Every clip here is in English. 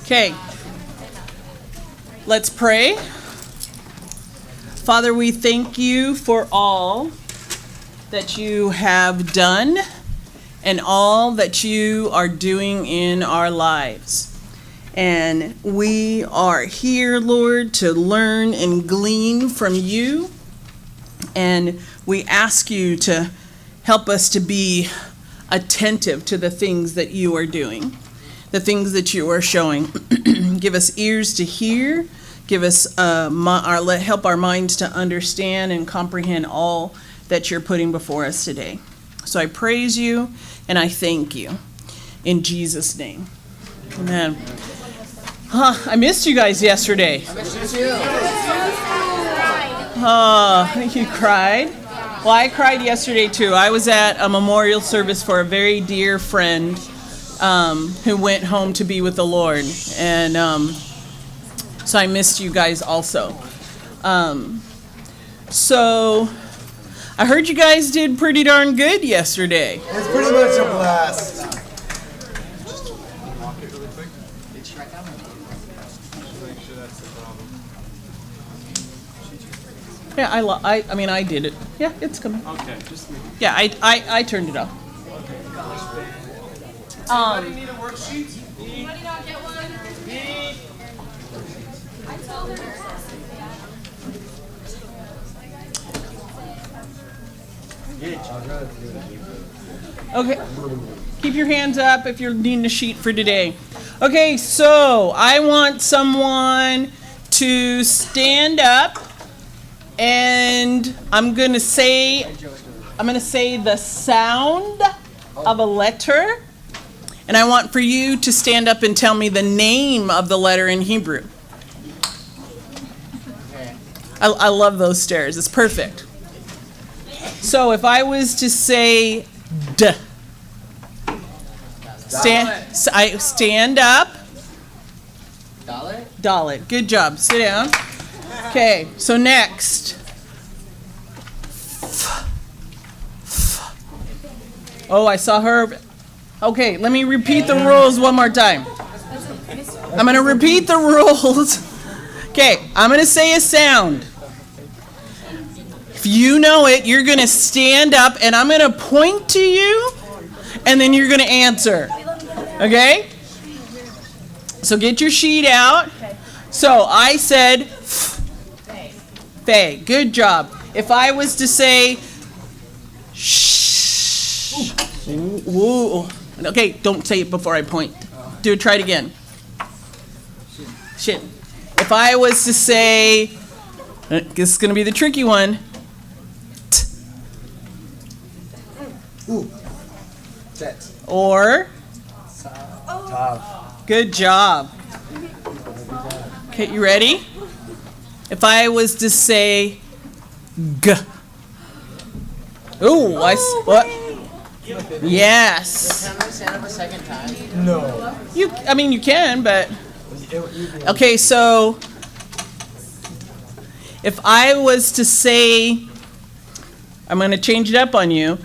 Okay, let's pray. Father, we thank you for all that you have done and all that you are doing in our lives. And we are here, Lord, to learn and glean from you. And we ask you to help us to be attentive to the things that you are doing, the things that you are showing. Give us ears to hear. Give us help our minds to understand and comprehend all that you're putting before us today. So I praise you and I thank you in Jesus' name. Amen. I missed you guys yesterday. I missed you too. You cried? Well, I cried yesterday too. I was at a memorial service for a very dear friend who went home to be with the Lord. And so I missed you guys also. So I heard you guys did pretty darn good yesterday. It's pretty much a blast. Yeah, I did it. Yeah, it's coming. Okay, just me. Yeah, I turned it off. Anybody need a worksheet? Anybody not get one? I told her. Okay, keep your hands up if you're needing a sheet for today. Okay, so I want someone to stand up, and I'm gonna say the sound of a letter, and I want for you to stand up and tell me the name of the letter in Hebrew. I love those stares. It's perfect. So if I was to say D, stand up. Dalet. Good job. Sit down. Okay, so next. Oh, I saw her. Okay, let me repeat the rules one more time. I'm going to repeat the rules. Okay, I'm going to say a sound. If you know it, you're going to stand up and I'm going to point to you and then you're going to answer. Okay? So get your sheet out. So I said Faye. Good job. If I was to say shh. Woo. Okay, don't say it before I point. Try it again. Shit. If I was to say, this is going to be the tricky one. Ooh. Set. Or Top. good job. Okay, you ready? If I was to say G. Ooh, what? Yes. Can I stand up a second time? No. You can, but okay, so if I was to say, I'm going to change it up on you.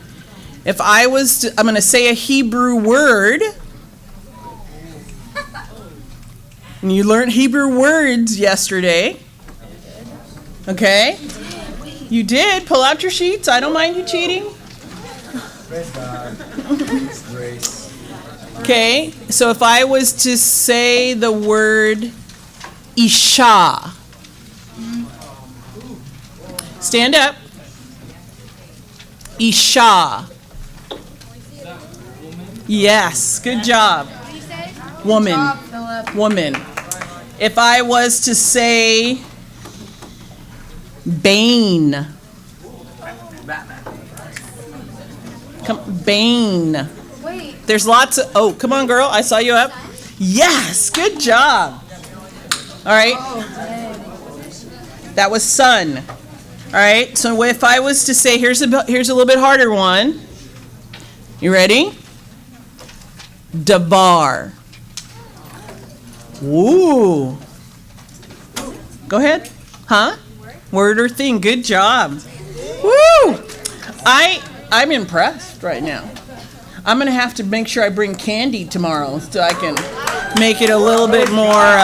If I was to, I'm going to say a Hebrew word. And you learned Hebrew words yesterday. Okay? You did. Pull out your sheets. I don't mind you cheating. Praise God. Grace. Okay, so if I was to say the word Isha. Stand up. Isha. Yes, good job. Woman. If I was to say Bane. Bane. Wait. There's lots of, oh, come on, girl. I saw you up. Yes, good job. All right. That was sun. All right. So if I was to say, here's a little bit harder one. You ready? Dabar. Ooh. Go ahead. Huh? Word or thing. Good job. Woo! I'm impressed right now. I'm going to have to make sure I bring candy tomorrow so I can make it a little bit more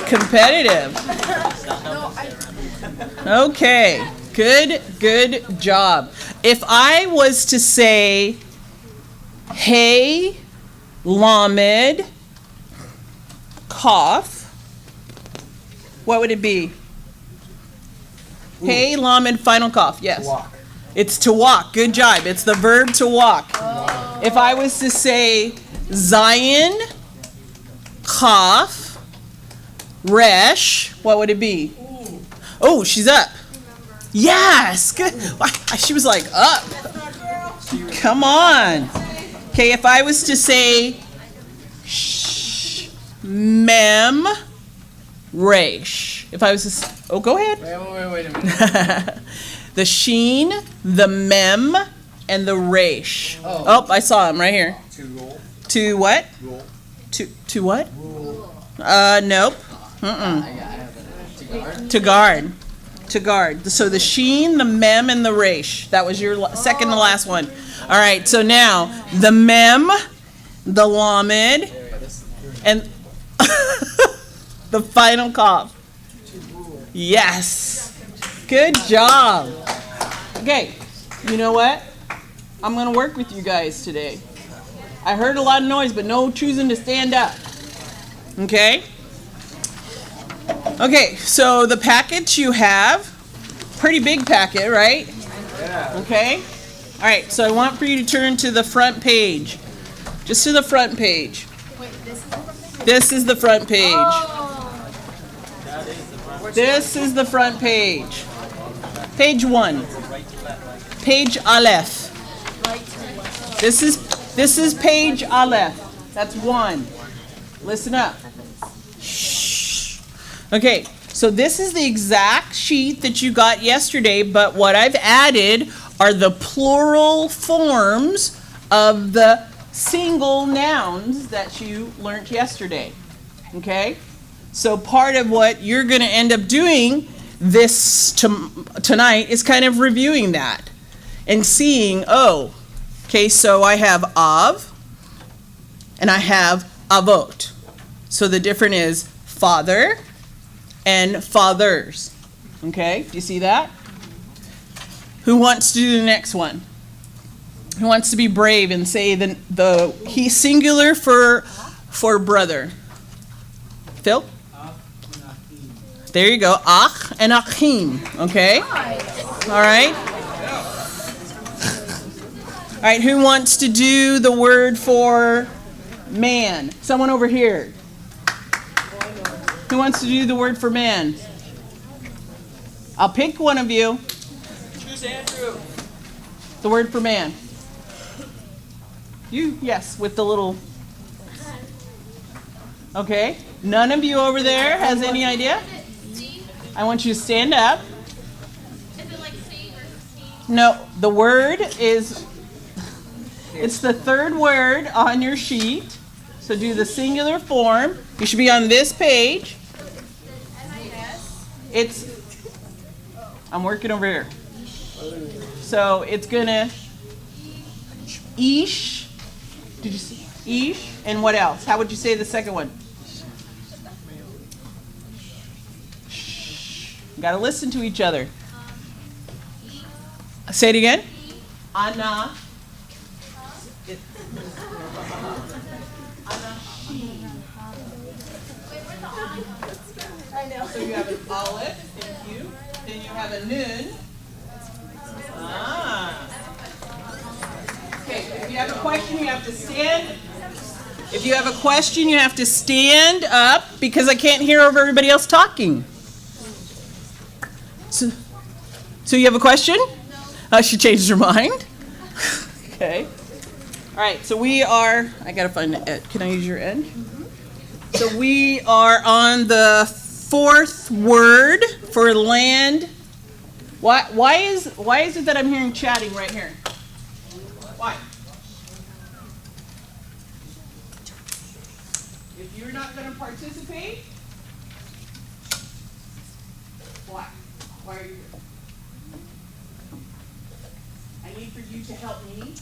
competitive. Okay, good job. If I was to say, hey, Lamed, cough, what would it be? Hey, Lamed, final cough, yes. Walk. It's to walk, good job. It's the verb to walk. If I was to say, Zion, cough, resh, what would it be? Oh, she's up. Yes, good. She was like, up. Come on. Okay, if I was to say, mem, resh. If I was to say, oh, go ahead. Wait a minute. The sheen, the mem, and the resh. Oh, I saw him right here. To roll. To what? Roll. To what? Roll. Nope. To guard. To guard. So the sheen, the mem, and the resh. That was your second to last one. All right, so now the mem, the lamed, and the final cough. Yes. Good job. Okay, you know what? I'm going to work with you guys today. I heard a lot of noise, but no choosing to stand up. Okay? Okay, so the package you have, pretty big packet, right? Yeah. Okay? All right, so I want for you to turn to the front page. Just to the front page. This is the front page. This is the front page. Page 1. Page Aleph. This is page Aleph. That's 1. Listen up. Shh. Okay, so this is the exact sheet that you got yesterday, but what I've added are the plural forms of the single nouns that you learned yesterday. Okay? So part of what you're going to end up doing tonight is kind of reviewing that and seeing, oh, okay, so I have av and I have avot. So the difference is father and fathers. Okay, do you see that? Who wants to do the next one? Who wants to be brave and say he singular for brother? Phil? There you go. Ach and achim. Okay? All right? All right, who wants to do the word for man? Someone over here. Who wants to do the word for man? I'll pick one of you. Choose Andrew. The word for man. You, yes, with the little. Okay. None of you over there has any idea? I want you to stand up. Is it like C versus C? No, the word is, it's the third word on your sheet. So do the singular form. You should be on this page. It's, I'm working over here. So it's gonna, ish. Did you see? Ish. And what else? How would you say the second one? Got to listen to each other. Say it again. Ana. So you have an aleph, thank you. Then you have a nun. Ah. Okay, if you have a question, you have to stand. If you have a question, you have to stand up because I can't hear over everybody else talking. So you have a question? She changed her mind. Okay. All right, so we are, I got to find the edge. Can I use your edge? So we are on the fourth word for land. Why is it that I'm hearing chatting right here? Why? If you're not going to participate, why? Why are you here? I to help me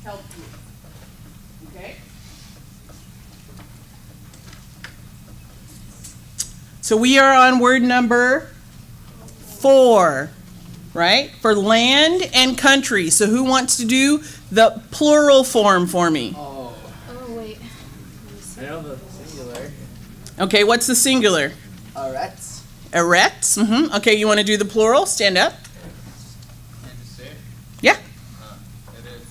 help you. Okay? So we are on word number 4, right? For land and country. So who wants to do the plural form for me? Oh, Oh, wait. I know the singular. Okay, what's the singular? Arets. Eretz. Okay, you want to do the plural? Stand up. And just say it. Yeah. It is.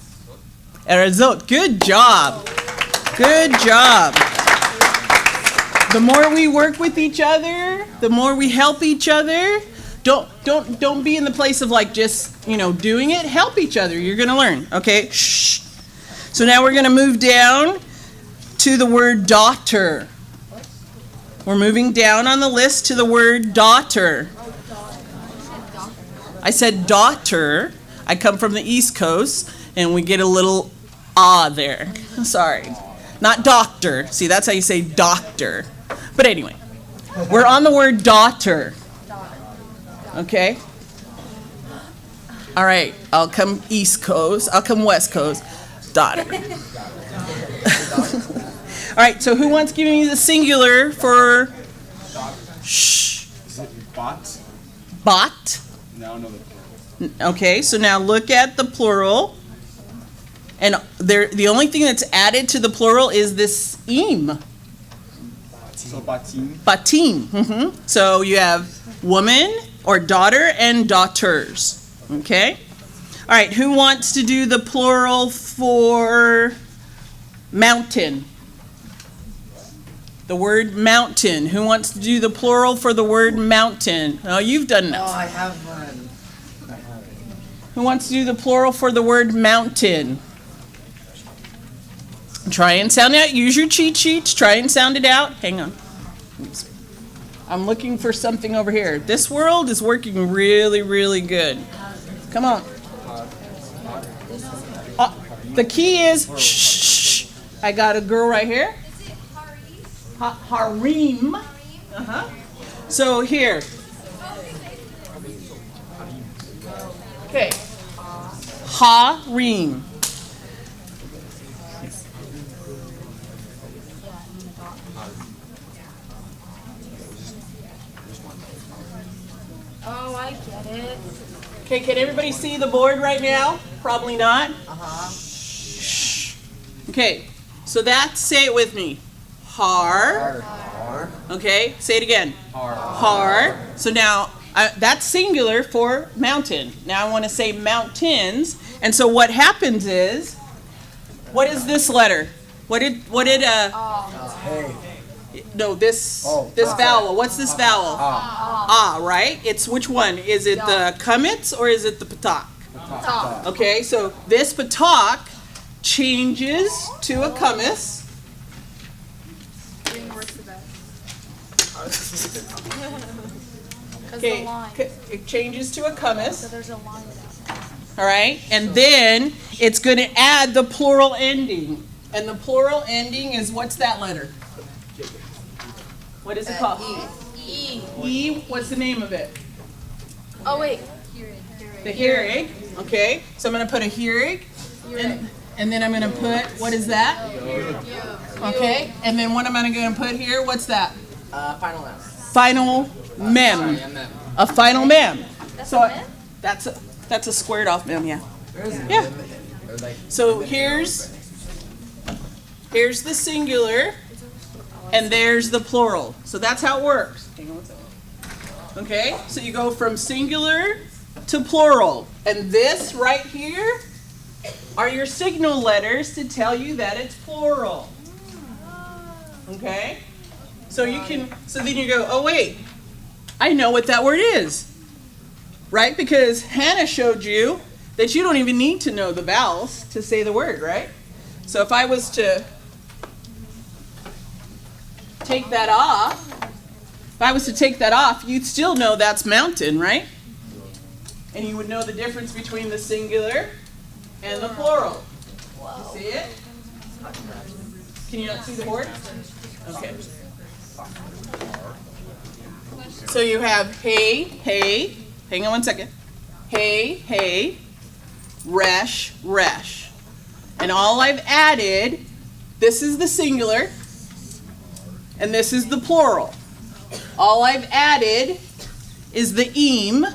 Eretzot. Good job. Good job. The more we work with each other, the more we help each other. Don't be in the place of like just, doing it. Help each other. You're going to learn. Okay? Shh. So now we're going to move down to the word daughter. We're moving down on the list to the word daughter. I said daughter. I come from the East Coast, and we get a little there. Sorry. Not doctor. See, that's how you say doctor. But anyway, we're on the word daughter. Okay? All right, I'll come East Coast. I'll come West Coast. Daughter. All right, so who wants to give me the singular for shh? Is it bot? Bot. No, no, the plural. Okay, so now look at the plural. And the only thing that's added to the plural is this im. So batim. Batim. So you have woman or daughter and daughters. Okay? All right, who wants to do the plural for mountain? The word mountain. Who wants to do the plural for the word mountain? Oh, you've done Oh, enough. I have one. Who wants to do the plural for the word mountain? Try and sound it out. Use your cheat sheets. Try and sound it out. Hang on. Oops. I'm looking for something over here. This world is working really, really good. Come on. The key is shh, shh, shh. I got a girl right here. Is it Haris? Harim. So here. Okay. Harim. Oh, I get it. Okay, can everybody see the board right now? Probably not. Okay, so that's, say it with me. Har. Okay, say it again. Har. So now, that's singular for mountain. Now I want to say mountains. And so what happens is, what is this letter? What did Hey. no, this Oh. vowel. What's this vowel? Right? It's which one? Is it the kametz or is it the patak? Okay, so this patak changes to a kametz. Okay, it changes to a kametz. There's a line All right, and then it's going to add the plural ending. And the plural ending is, what's that letter? What is it called? E. E. What's the name of it? Oh, wait. The hierig. Okay, so I'm going to put a hierig. And then I'm going to put, what is that? Okay, and then what am I going to put here? What's that? Final mem. Final mem. A final mem. So that's a squared off mem, yeah. Yeah. So here's the singular, and there's the plural. So that's how it works. Hang on one second. Okay, so you go from singular to plural. And this right here are your signal letters to tell you that it's plural. Okay? So then you go, oh wait, I know what that word is. Right? Because Hannah showed you that you don't even need to know the vowels to say the word, right? So if I was to take that off, you'd still know that's mountain, right? And you would know the difference between the singular and the plural. You see it? Can you not see the board? Okay. So you have hey, hey. Hang on one second. Hey, hey. resh, resh. And all I've added, this is the singular, and this is the plural. All I've added is the eem,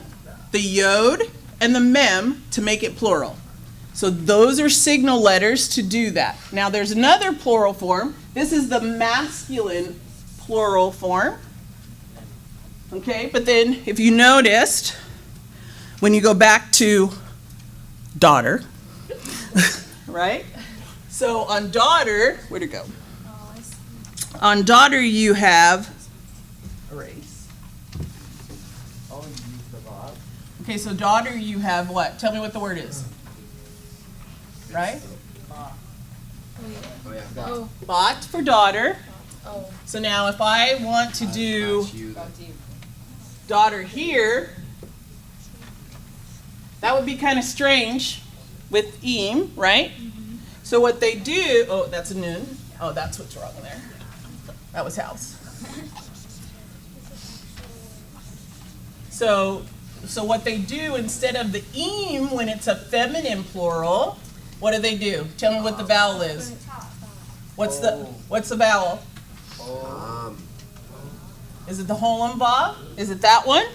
the yod, and the mem to make it plural. So those are signal letters to do that. Now there's another plural form. This is the masculine plural form. Okay, but then if you noticed, when you go back to daughter, right? So on daughter, where'd it go? Oh, I see. On daughter you have erase. Oh, you used the Bob. Okay, so daughter you have what? Tell me what the word is. Right? Oh, Bot for daughter. oh. So now if I want to do daughter here, that would be kind of strange with eem, right? So what they do, oh, that's a noon. Oh, that's what's wrong there. That was house. So what they do instead of the eem when it's a feminine plural, what do? Tell me what the vowel is. What's the vowel? Is it the holem va? Is it that one?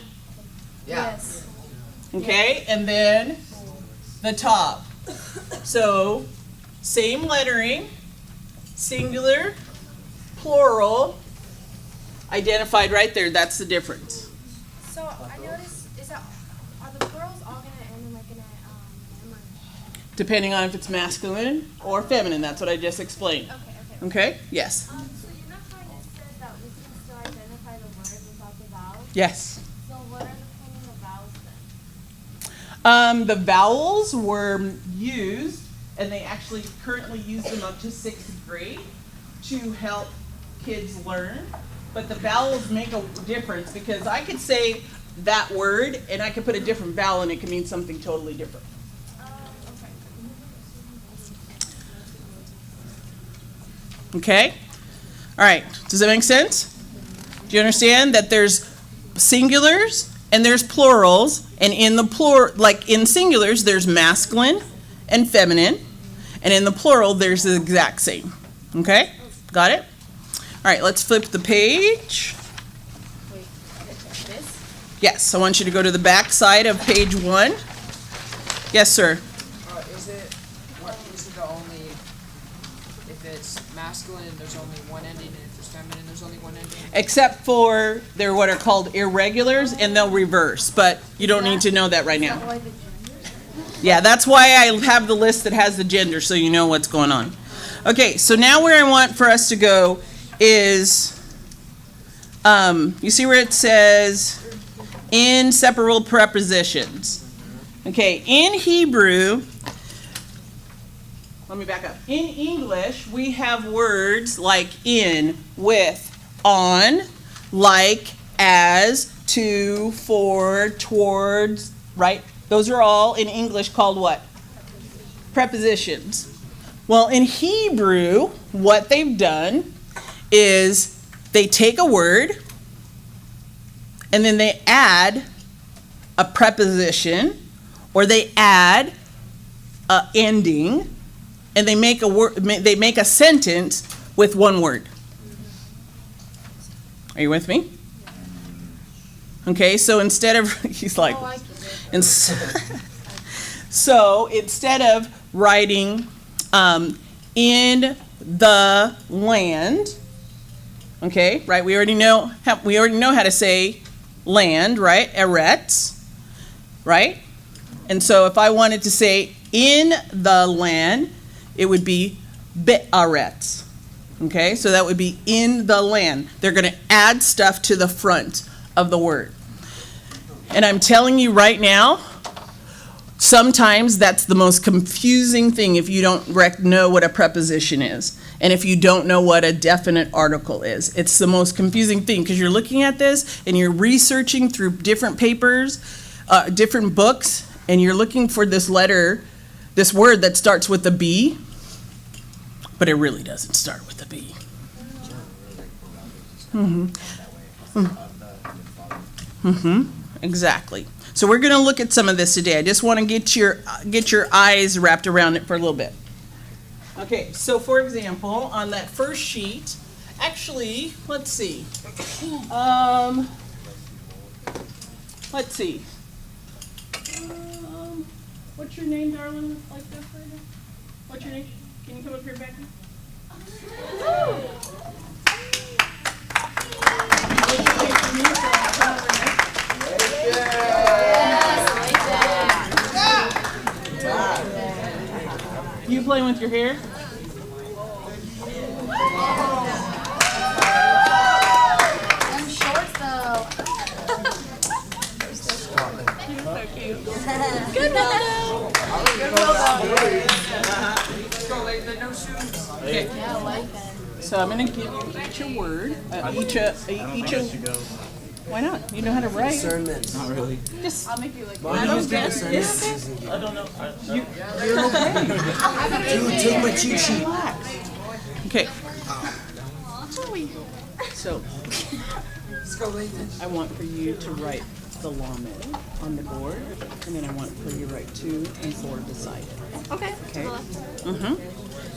Yes. Okay, and then the top. So same lettering, singular, plural, identified right there. That's the difference. So I noticed, are the plurals all gonna end in like an M or? Depending on if it's masculine or feminine. That's what I just explained. Okay. Okay? Yes. So you know how you said that we can still identify the word without the vowels? Yes. So what are the meaning of vowels then? The vowels were used, and they actually currently use them up to 6th grade to help kids learn. But the vowels make a difference because I could say that word and I could put a different vowel and it could mean something totally different. Okay? All right. Does that make sense? Do you understand that there's singulars and there's plurals, and in the plural, like in singulars, there's masculine and feminine, and in the plural, there's the exact same. Okay? Got it? All right, let's flip the page. Wait, this? Yes, I want you to go to the back side of page 1. Yes, sir. Is it the only, if it's masculine, there's only one ending, and if it's feminine, there's only one ending? Except for they're what are called irregulars, and they'll reverse, but you don't need to know that right now. Like the genders? Yeah, that's why I have the list that has the gender, so you know what's going on. Okay, so now where I want for us to go is, you see where it says inseparable prepositions. Okay, in Hebrew, let me back up. In English, we have words like in, with, on, like, as, to, for, towards, right? Those are all in English called what? Prepositions. Well, in Hebrew, what they've done is they take a word and then they add a preposition or they add a ending and they make a word, they make a sentence with one word. Are you with me? Okay, so instead of, he's like, Oh, I get it. and so instead of writing in the land, okay, right? We already know how to say land, right? Eretz, right? And so if I wanted to say in the land, it would be be'aretz. Okay, so that would be in the land. They're going to add stuff to the front of the word. And I'm telling you right now, sometimes that's the most confusing thing if you don't know what a preposition is. And if you don't know what a definite article is. It's the most confusing thing because you're looking at this and you're researching through different papers, different books, and you're looking for this letter, this word that starts with a B, but it really doesn't start with a B. Mm-hmm. Mm-hmm. Exactly. So we're going to look at some of this today. I just want to get your eyes wrapped around it for a little bit. Okay, so for example, on that first sheet, actually, let's see. Let's see. What's your name, darling? Like that right now? What's your name? Can you come up here, Becky? You playing with your hair? I'm short though. Good Okay. Yeah, I like it. So I'm going to give you each a word. Why not? You know how to write. Discernment. Not really. Just, I'll make you like. I don't guess. I don't know. Take my cheat sheet. Okay. So Let's go, Lathan. I want for you to write the lamed on the board, and then I want for you to write 2 and 4 beside it. Okay. Okay.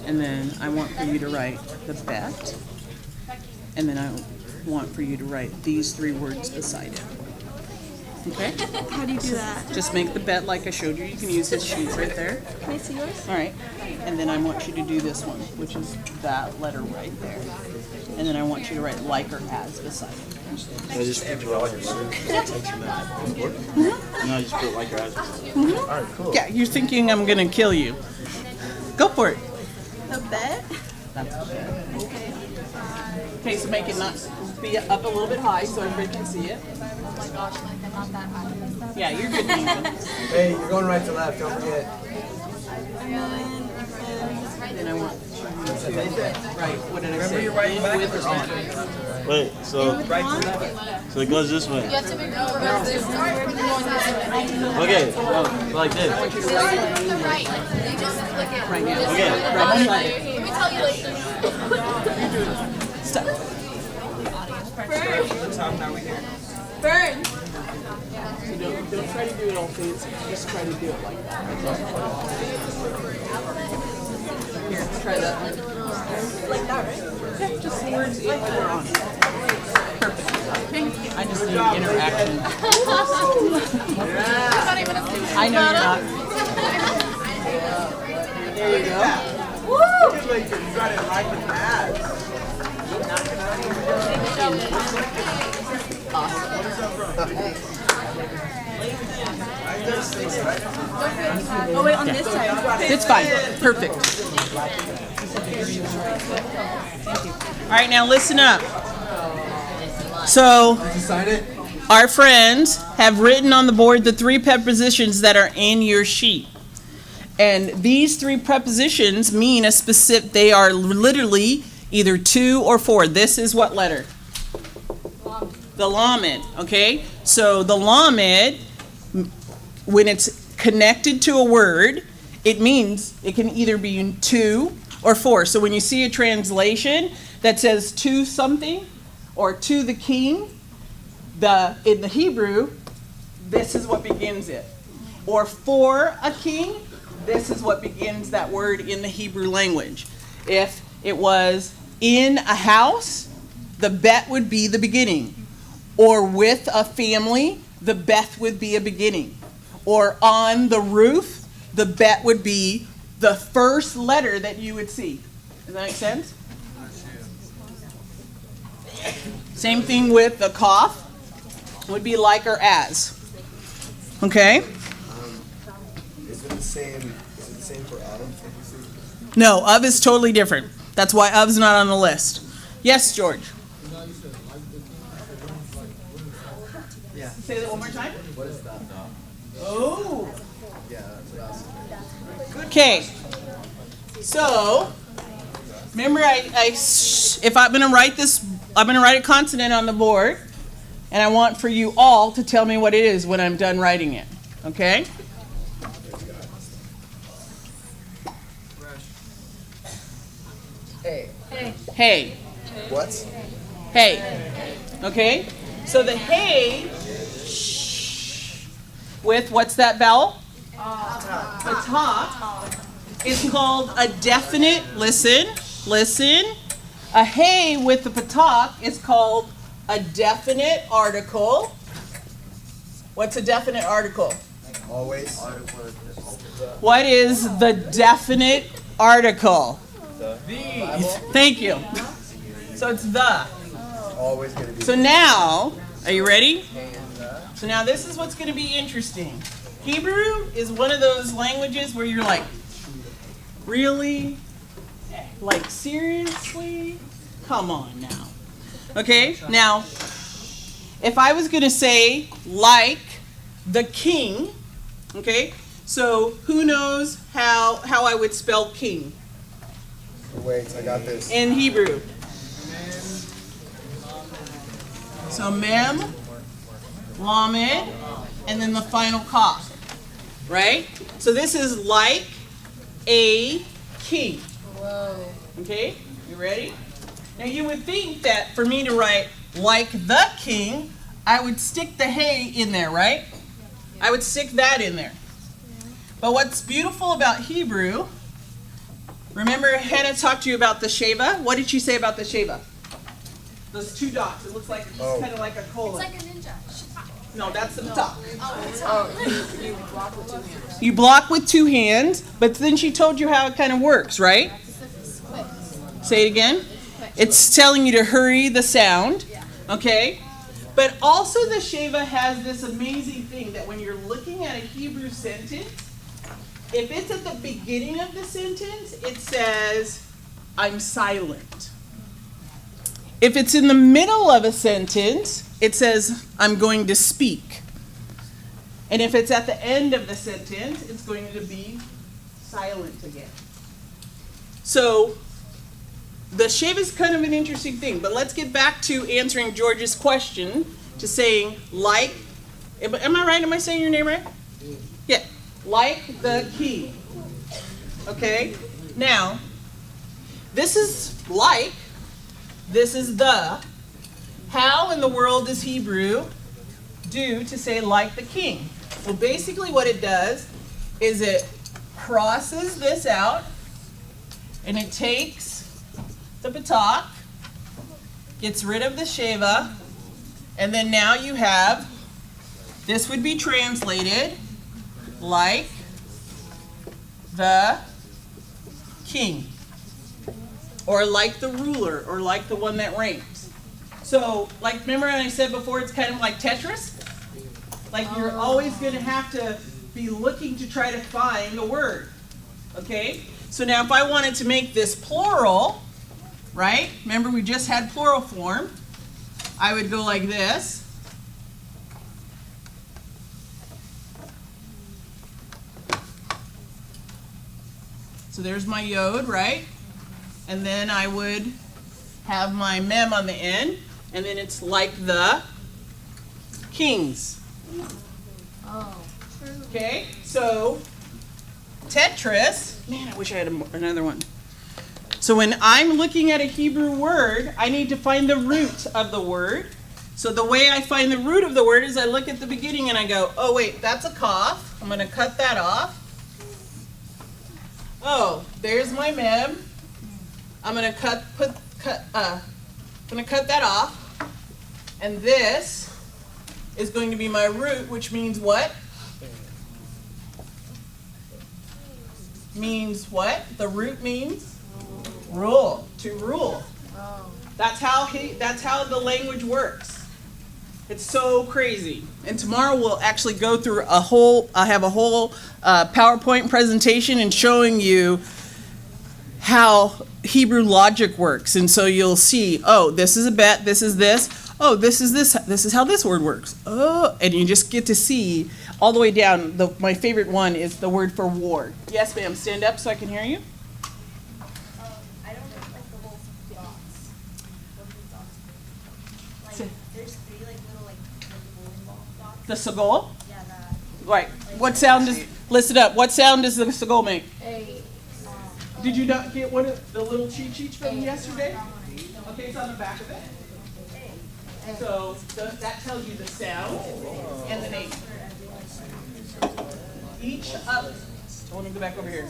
And then I want for you to write the bet, and then I want for you to write these 3 words beside it. Okay? How do you do that? Just make the bet like I showed you. You can use his sheets right there. Can I see yours? All right. And then I want you to do this one, which is that letter right there. And then I want you to write like or as beside it. I just put all your services attention that No, I just put like your eyes. All right, cool. Yeah, you're thinking I'm going to kill you. Go for it. The bed? That's the bet. Okay, so make it not be up a little bit high so everybody can see it. Oh my gosh, like I'm not that high. Yeah, you're good. Nathan. Hey, you're going right to left, don't forget. Then I want you to write, what did I say? In with or on. Wait, so it goes this way. You have to make it over this. Okay, like this. Right, like they just click it. Right now. Okay. Right beside it. Let me tell you later. Stop. Burn. So don't try to do it all fancy. Just try to do it like that. Here, try that. Like that, right? Yeah, just words in or on. Perfect. I just need interaction. I'm not even a student. I know you're not. There you go. Oh wait, on this side. It's fine. Perfect. All right, now listen up. So, Sign it. our friends have written on the board the 3 prepositions that are in your sheet. And these 3 prepositions mean a specific, they are literally either 2 or 4. This is what letter? The lamed, okay? So the lamed, when it's connected to a word, it means it can either be 2 or 4. So when you see a translation that says to something or to the king, in the Hebrew, this is what begins it. Or for a king, this is what begins that word in the Hebrew language. If it was in a house, the bet would be the beginning. Or with a family, the bet would be a beginning. Or on the roof, the bet would be the first letter that you would see. Does that make sense? Same thing with the cough, would be like or as. Okay? Is it the same for Adam? No, of is totally different. That's why of's not on the list. Yes, George? Yeah. Say that one more time. What is that? Oh. Yeah, that's what I was thinking. Okay. So, remember, if I'm going to write this, I'm going to write a consonant on the board, and I want for you all to tell me what it is when I'm done writing it. Okay? Hey. Hey. What? Hey. Okay? So the hey with, what's that vowel? Patak. Is called a definite, listen. A hey with the patak is called a definite article. What's a definite article? Always. What is the definite article? Thank you. So it's the. Always gonna be. So now, are you ready? So now this is what's going to be interesting. Hebrew is one of those languages where you're like, really? Like, seriously? Come on now. Okay, now, if I was going to say, like the king, okay, so who knows how I would spell king Wait, I got this. in Hebrew? So mem, lamed, and then the final kaf, right? So this is like a king. Okay, you ready? Now you would think that for me to write like the king, I would stick the hey in there, right? I would stick that in there. But what's beautiful about Hebrew, remember Hannah talked to you about the sheva? What did she say about the sheva? Those two dots. It looks like it's kind of like a colon. It's like a ninja. No, that's the top. You block with 2 hands. You block with 2 hands, but then she told you how it kind of works, right? Say it again. It's telling you to hurry the sound, okay? But also the Sheva has this amazing thing that when you're looking at a Hebrew sentence, if it's at the beginning of the sentence, it says, I'm silent. If it's in the middle of a sentence, it says, I'm going to speak. And if it's at the end of the sentence, it's going to be silent again. So the Sheva is kind of an interesting thing, but let's get back to answering George's question, to saying like, am I right? Am I saying your name right? Yeah, like the king. Okay, now, this is like, this is the. How in the world does Hebrew do to say like the king? Well, basically what it does is it crosses this out, and it takes the patak, gets rid of the sheva, and then now you have, this would be translated like the king, or like the ruler, or like the one that reigns. So, like, remember when I said before, it's kind of like Tetris? Like, you're always going to have to be looking to try to find the word, okay? So now if I wanted to make this plural, right? Remember we just had plural form. I would go like this. So there's my yod, right? And then I would have my mem on the end, and then it's like the kings. Okay, so Tetris, man, I wish I had another one. So when I'm looking at a Hebrew word, I need to find the root of the word. So the way I find the root of the word is I look at the beginning and I go, oh wait, that's a kaf. I'm going to cut that off. Oh, there's my mem. I'm going to cut that off. And this is going to be my root, which means what? Means what? The root means rule, to rule. That's how the language works. It's so crazy. And tomorrow we'll actually go through I have a whole PowerPoint presentation and showing you how Hebrew logic works. And so you'll see, oh, this is a bet, this is this, oh, this is how this word works. Oh, and you just get to see all the way down. My favorite one is the word for war. Yes, ma'am, stand up so I can hear you. I don't know, like the little dots. What are these dots? Like, there's 3 like little like bowling ball dots. The sagol? Yeah, that. Right. What sound does, list it up. What sound does the sagol make? Did you not get one of the little cheat sheets from yesterday? Okay, it's on the back of it. So that tells you the sound and the name. Each of, I want to go back over here.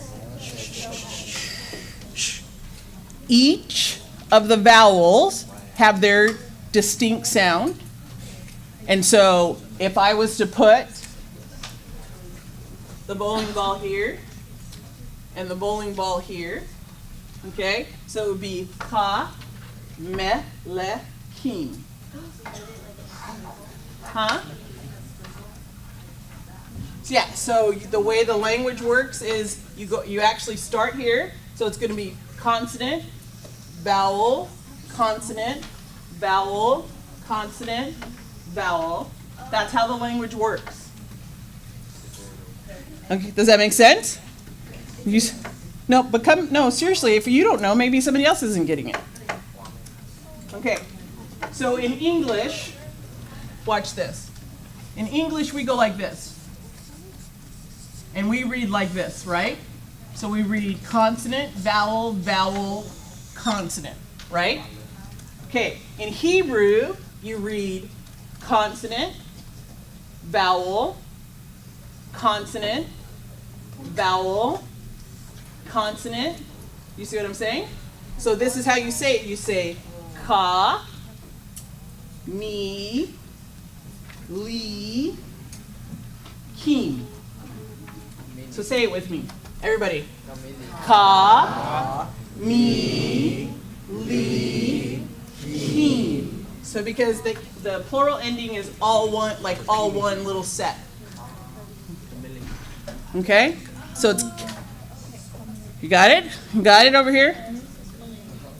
Each of the vowels have their distinct sound. And so if I was to put the bowling ball here and the bowling ball here, okay, so it would be ka, me, le, kim. Huh? Yeah, so the way the language works is you actually start here, so it's going to be consonant, vowel, consonant, vowel, consonant, vowel. That's how the language works. Okay, does that make sense? No, seriously, if you don't know, maybe somebody else isn't getting it. Okay, so in English, watch this. In English, we go like this. And we read like this, right? So we read consonant, vowel, vowel, consonant, right? Okay, in Hebrew, you read consonant, vowel, consonant, vowel, consonant. You see what I'm saying? So this is how you say it. You say ka, mi, li, kim. So say it with me. Everybody. Ka, mi, li, kim. So because the plural ending is all one, like all one little set. Okay? So it's, you got it? You got it over here?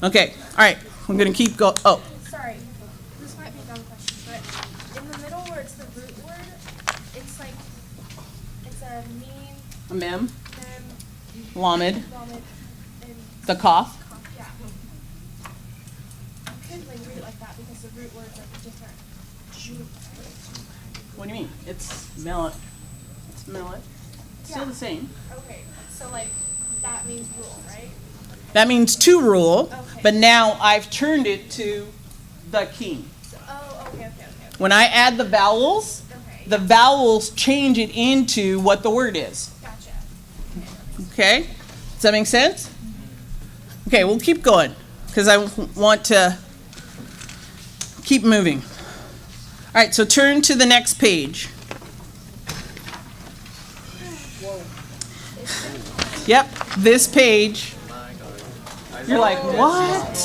Okay. All right. I'm going to keep going. Oh. Sorry, this might be a dumb question, but in the middle where it's the root word, it's like, it's a meme, A mem, mem, lamed, vomit, and the cough. cough, yeah. You could like read it like that because the root words are different. What do you mean? It's melon. It's melon. It's still Yeah. the same. Okay, so like, that means rule, right? That means to rule, Okay. but now I've turned it to the king. So, oh, okay. When I add the vowels, Okay, the vowels change it into what the word is. gotcha. Okay? Does that make sense? Okay, we'll keep going because I want to keep moving. All right, so turn to the next page. Yep, this page. You're like, what?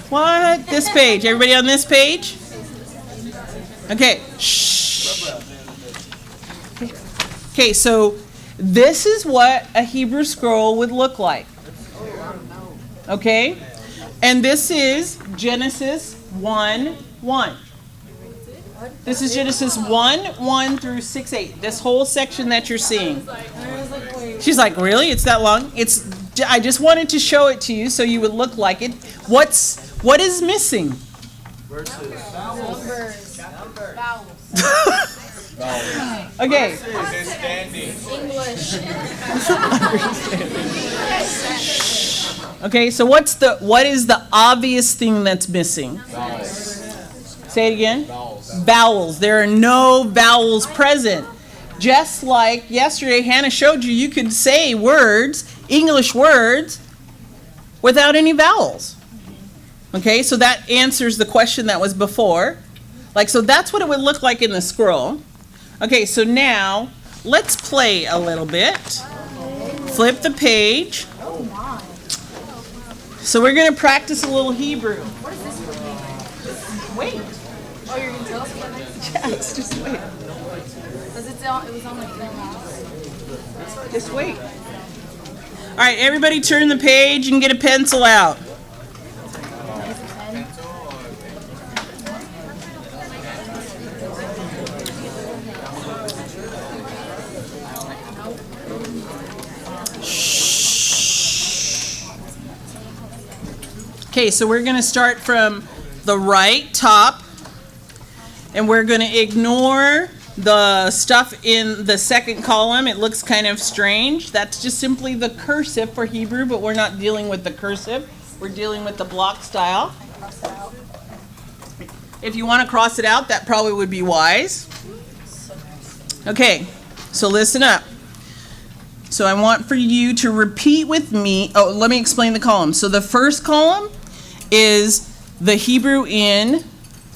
What? This page. Everybody on this page? Okay. Shh. Okay, so this is what a Hebrew scroll would look like. Okay? And this is Genesis 1:1. This is Genesis 1:1 through 6:8. This whole section that you're seeing. She's like, really? It's that long? I just wanted to show it to you so you would look like it. What is missing? Numbers. Okay. English. Okay, so what is the obvious thing that's missing? Say it again. Vowels. There are no vowels present. Just like yesterday Hannah showed you, you could say words, English words, without any vowels. Okay, so that answers the question that was before. So that's what it would look like in the scroll. Okay, so now let's play a little bit. Flip the page. So we're going to practice a little Hebrew. Wait. Oh, you're gonna tell us about it? Yes, just wait. It was on my phone. Just wait. All right, everybody turn the page and get a pencil out. Okay, so we're going to start from the right top, and we're going to ignore the stuff in the second column. It looks kind of strange. That's just simply the cursive for Hebrew, but we're not dealing with the cursive. We're dealing with the block style. If you want to cross it out, that probably would be wise. Okay, So listen up. So I want for you to repeat with me. Oh, let me explain the columns. So the first column is the Hebrew in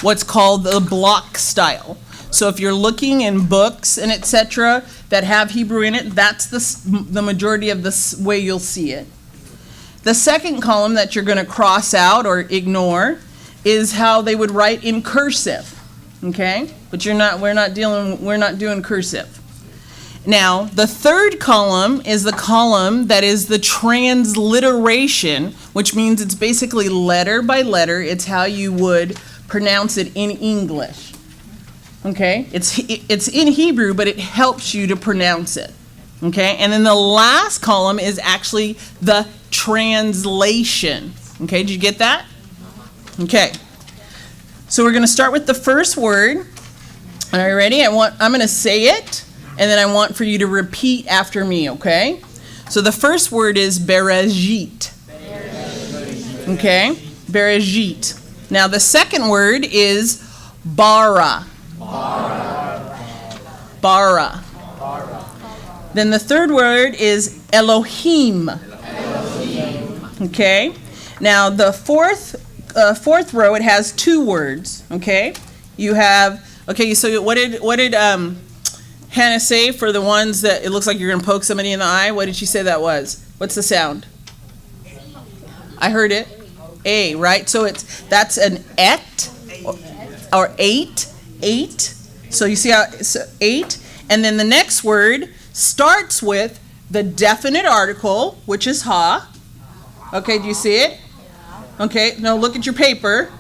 what's called the block style. So if you're looking in books and etc. that have Hebrew in it, that's the majority of the way you'll see it. The second column that you're going to cross out or ignore is how they would write in cursive. Okay? But we're not doing cursive. Now, the third column is the column that is the transliteration, which means it's basically letter by letter. It's how you would pronounce it in English. Okay? It's in Hebrew, but it helps you to pronounce it. Okay? And then the last column is actually the translation. Okay? Did you get that? Okay. So we're going to start with the first word. Are you ready? I'm going to say it. And then I want for you to repeat after me, okay? So the first word is Bereshit. Okay? Bereshit. Now the second word is bara. Bara. Then the third word is Elohim. Okay? Now the fourth row, it has two words, okay? You have, okay, so what did Hannah say for the ones that it looks like you're going to poke somebody in the eye? What did she say that was? What's the sound? I heard it. A, right? So that's an et or eight. So you see how it's 8. And then the next word starts with the definite article, which is ha. Okay, do you see it? Okay, now look at your paper.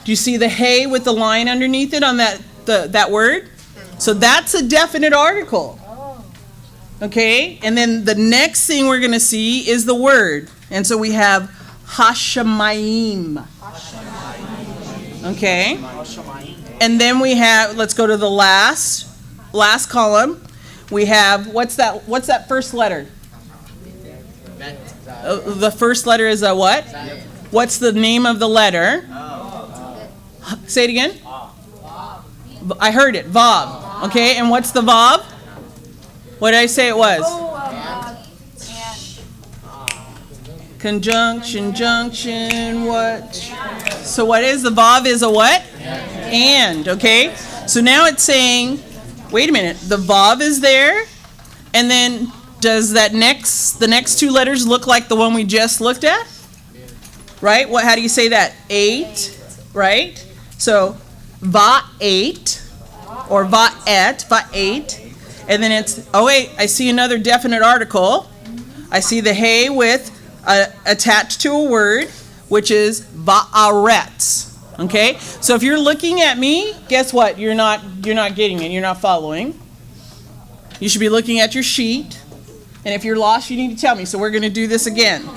Do you see the hey with the line underneath it on that word? So that's a definite article. Okay? And then the next thing we're going to see is the word. And so we have Hashemayim. Okay? And then we have, let's go to the last column. We have, what's that first letter? The first letter is a what? What's the name of the letter? Say it again. I heard it. Vav. Okay, and what's the Vav? What did I say it was? Conjunction, junction, what? So what is the Vav is a what? And, okay? So now it's saying, wait a minute, the Vav is there, and then does the next two letters look like the one we just looked at? Right? How do you say that? 8, right? So, Va-8. Or va-8, and then it's, oh wait, I see another definite article. I see the hey with attached to a word, which is va'aretz. Okay, so if you're looking at me, guess what? You're not getting it. You're not following. You should be looking at your sheet, and if you're lost, you need to tell me. So we're going to do this again.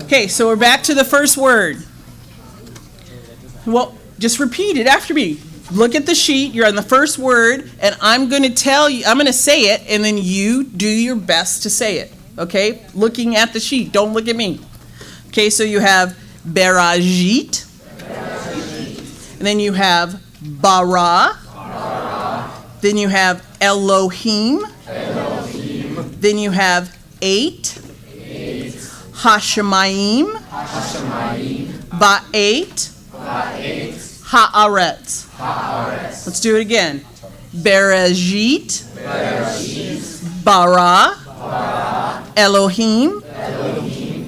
Okay, so we're back to the first word. Well, just repeat it after me. Look at the sheet, you're on the first word, and I'm going to tell you, I'm going to say it, and then you do your best to say it, okay? Looking at the sheet, don't look at me. Okay, so you have Bereshit, and then you have bara, then you have Elohim, then you have 8, Hashemayim, Ba'et, Haaretz. Let's do it again. Bereshit, bara, Elohim,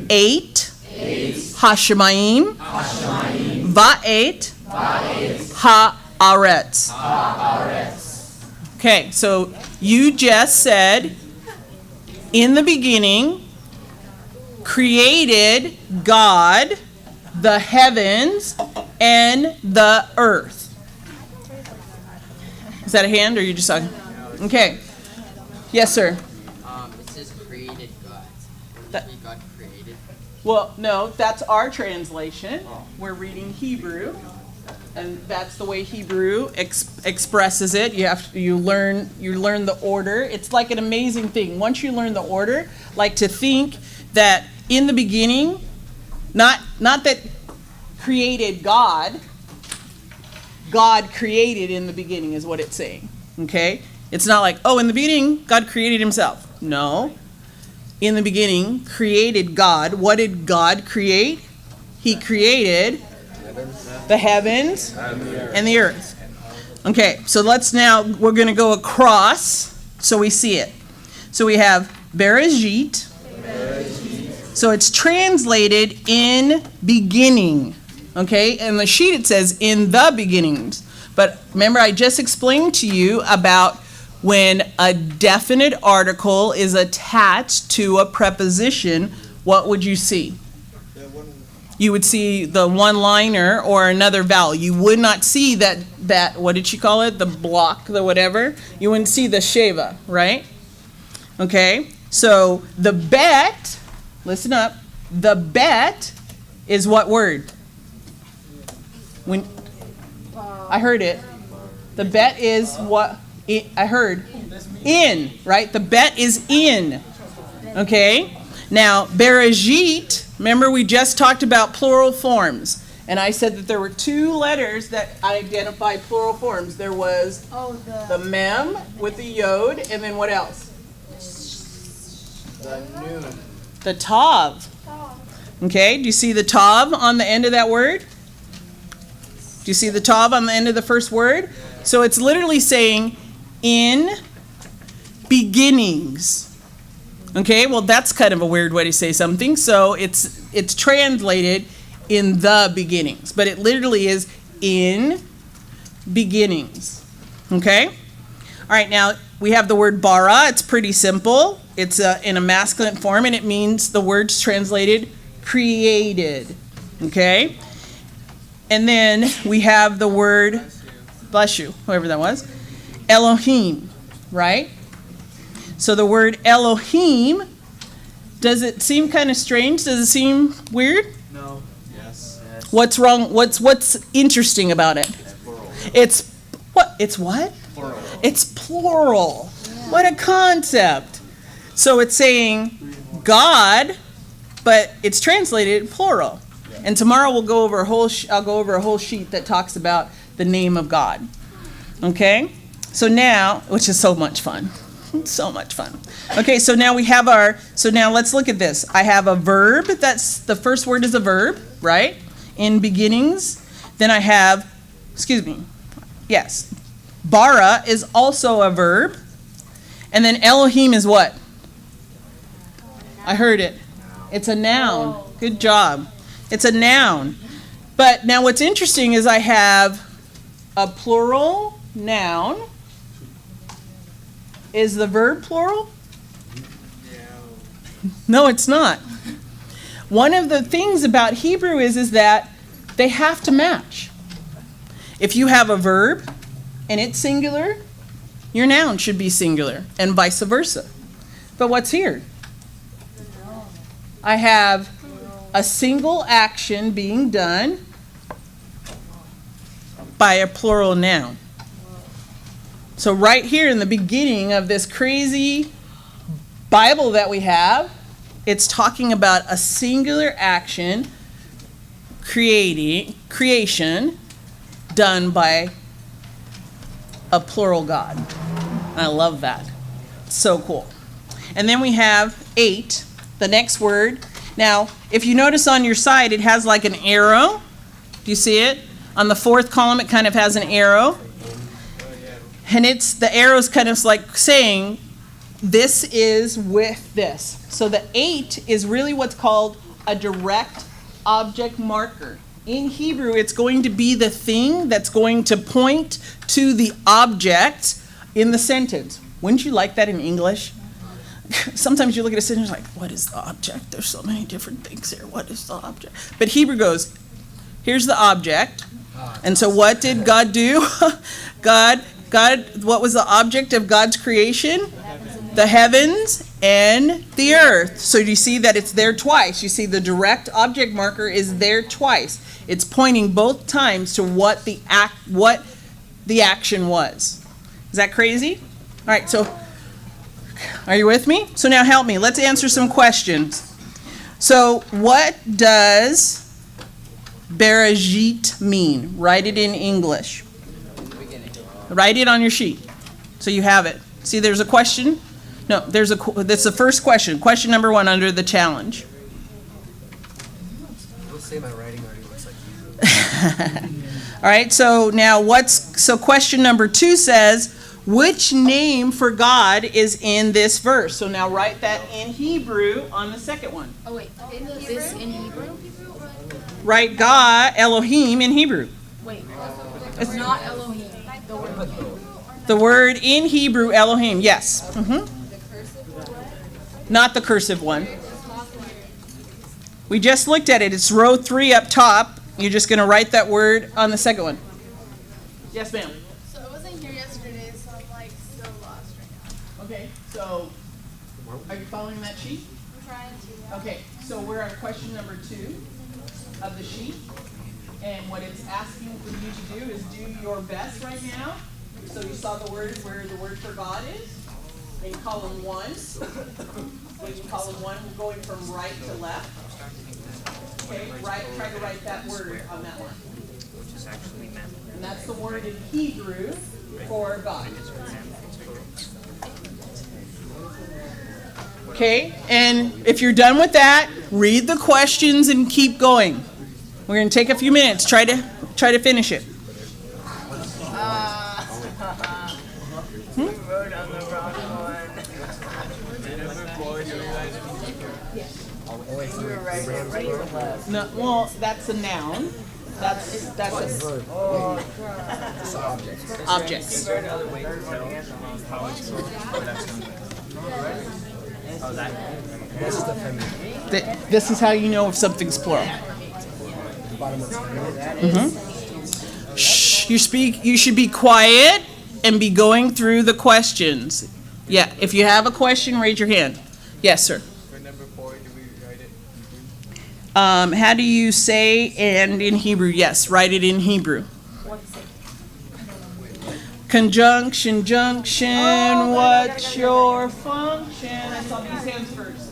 8, Hashemayim, Va'et, Haaretz. Okay, so you just said, in the beginning, created God the heavens and the earth. Is that a hand, or are you just talking? Okay. Yes, sir. It says created God. God created. Well, no, that's our translation. We're reading Hebrew, and that's the way Hebrew expresses it. You learn the order. It's like an amazing thing. Once you learn the order, like to think that in the beginning, not that created God created in the beginning is what it's saying. Okay? It's not like, oh, in the beginning, God created himself. No. In the beginning, created God. What did God create? He created the heavens and the earth. Okay, so we're going to go across so we see it. So we have Bereshit. So it's translated in beginning. Okay, and the sheet it says in the beginnings. But remember, I just explained to you about when a definite article is attached to a preposition, what would you see? You would see the one-liner or another vowel. You would not see that what did she call it? The block, the whatever. You wouldn't see the sheva, right? Okay, so the bet, listen up, the bet is what word? When I heard it, the bet is what I heard. In, right? The bet is in. Okay? Now, Bereshit, remember we just talked about plural forms. And I said that there were two letters that identify plural forms. There was the mem with the yod, and then what else? The noon. The tav. Okay, do you see the tav on the end of that word? Do you see the tav on the end of the first word? So it's literally saying in beginnings. Okay, well that's kind of a weird way to say something. So it's translated in the beginnings, but it literally is in beginnings. Okay? All right, now we have the word bara. It's pretty simple. It's in a masculine form, and it means the word's translated created. Okay? And then we have the word, bless you, whoever that was, Elohim, right? So the word Elohim, does it seem kind of strange? Does it seem weird? No. Yes. What's wrong? What's interesting about it? It's what? It's what? Plural. It's plural. What a concept. So it's saying God, but it's translated plural. And tomorrow we'll go over I'll go over a whole sheet that talks about the name of God. Okay? So now, which is so much fun. So much fun. Okay, so now we have so now let's look at this. I have a verb. That's the first word is a verb, right? In beginnings. Then I have, yes. Bara is also a verb. And then Elohim is what? I heard it. It's a noun. Good job. It's a noun. But now what's interesting is I have a plural noun. Is the verb plural? No, it's not. One of the things about Hebrew is that they have to match. If you have a verb and it's singular, your noun should be singular, and vice versa. But what's here? I have a single action being done by a plural noun. So right here in the beginning of this crazy Bible that we have, it's talking about a singular action, creation, done by a plural God. And I love that. It's so cool. And then we have 8, the next word. Now, if you notice on your side, it has like an arrow. Do you see it? On the 4th column, it kind of has an arrow. And the arrow's kind of like saying, this is with this. So the 8 is really what's called a direct object marker. In Hebrew, it's going to be the thing that's going to point to the object in the sentence. Wouldn't you like that in English? Sometimes you look at a sentence like, what is the object? There's so many different things here. What is the object? But Hebrew goes, here's the object. And so what did God do? God, what was the object of God's creation? The heavens and the earth. So you see that it's there twice. You see the direct object marker is there twice. It's pointing both times to what the action was. Is that crazy? All right, so are you with me? So now help me. Let's answer some questions. So what does Bereshit mean? Write it in English. Write it on your sheet. So So you have it. See, there's a question. No, that's the first question. Question number 1 under the challenge. Let's say my writing already looks like you. All right, so now question number 2 says, which name for God is in this verse? So now write that in Hebrew on the second one. Oh wait, this in Hebrew? Write God, Elohim in Hebrew. Wait, it's not Elohim. The word. The word in Hebrew, Elohim, yes. Not the cursive one. We just looked at it. It's row 3 up top. You're just going to write that word on the second one. Yes, ma'am. So I wasn't here yesterday, so I'm like still lost right now. Okay, so are you following that sheet? I'm trying to. Okay, so we're on question number 2 of the sheet. And what it's asking for you to do is do your best right now. So you saw the word where the word for God is in column 1. So in column 1, we're going from right to left. Okay, try to write that word on that one. And that's the word in Hebrew for God. Okay, and if you're done with that, read the questions and keep going. We're going to take a few minutes. Try to finish it. You wrote on the wrong one. You were right to left. No, well, that's a noun. That's a objects. You wrote other ways. This is the feminine. This is how you know if something's plural. Bottom of the feminine. Shh, you should be quiet and be going through the questions. Yeah, if you have a question, raise your hand. Yes, sir. For number 4, do we write it in Hebrew? How do you say and in Hebrew? Yes, write it in Hebrew. Conjunction, junction, what's your function? I saw these hands first.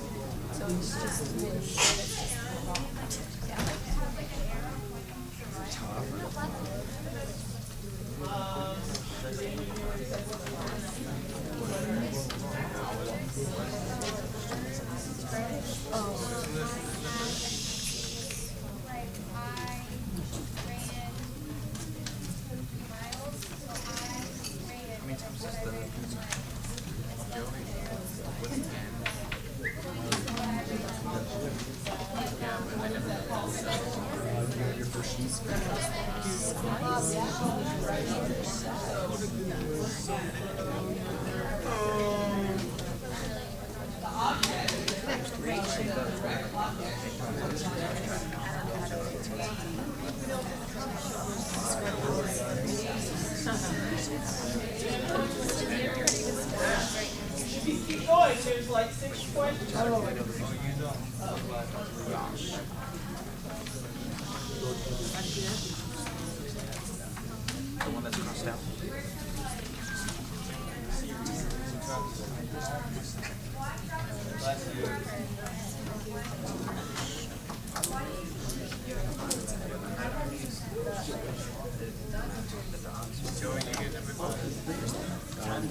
Like I ran 2 miles, so I ran. How many times is the Keep going, there's like 6 questions. The one that's crossed out.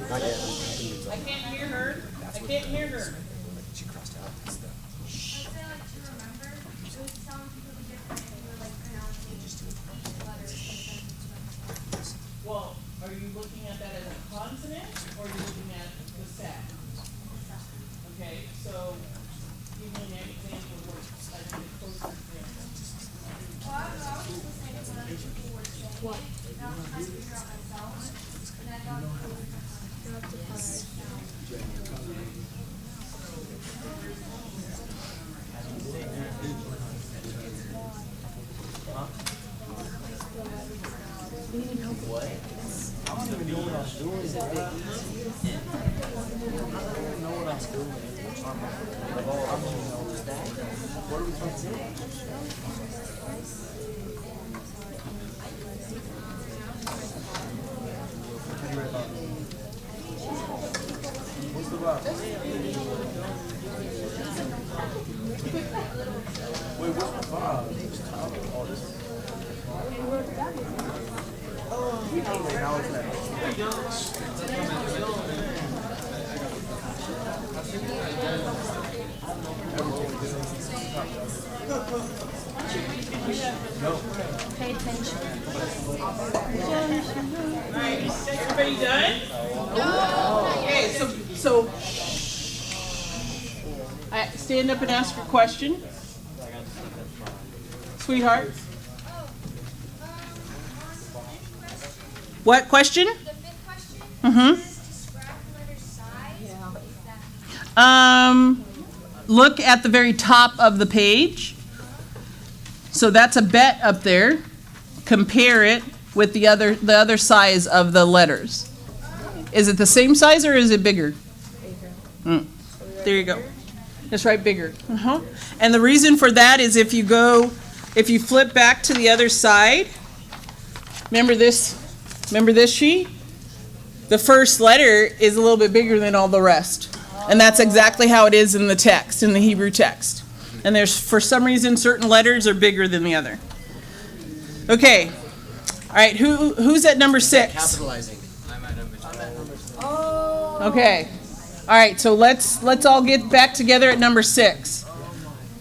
Not yet. I can't hear her. I can't hear her. She crossed out. That's the. I'd say like to remember, it was telling people the difference and you were like pronouncing letters. Well, are you looking at that as a consonant or are you looking at the sound? Okay, so give me an example of like a closer example. Well, I was just listening to what other people were saying. What? And I was trying to figure out myself. And I thought it was Now it's that. Pay attention. Everybody done? Okay, so stand up and ask your question. Sweetheart. What question? The fifth question Mm-hmm. says describe the letter size. What is that? Look at the very top of the page. So that's a bet up there. Compare it with the other size of the letters. Is it the same size or is it bigger? Bigger. There you go. Just write bigger. And the reason for that is if you flip back to the other side, remember this sheet? The first letter is a little bit bigger than all the rest. And that's exactly how it is in the text, in the Hebrew text. And there's, for some reason, certain letters are bigger than the other. Okay. All right, who's at number 6? Capitalizing. I'm at number 2. Okay. All right, so let's all get back together at number 6.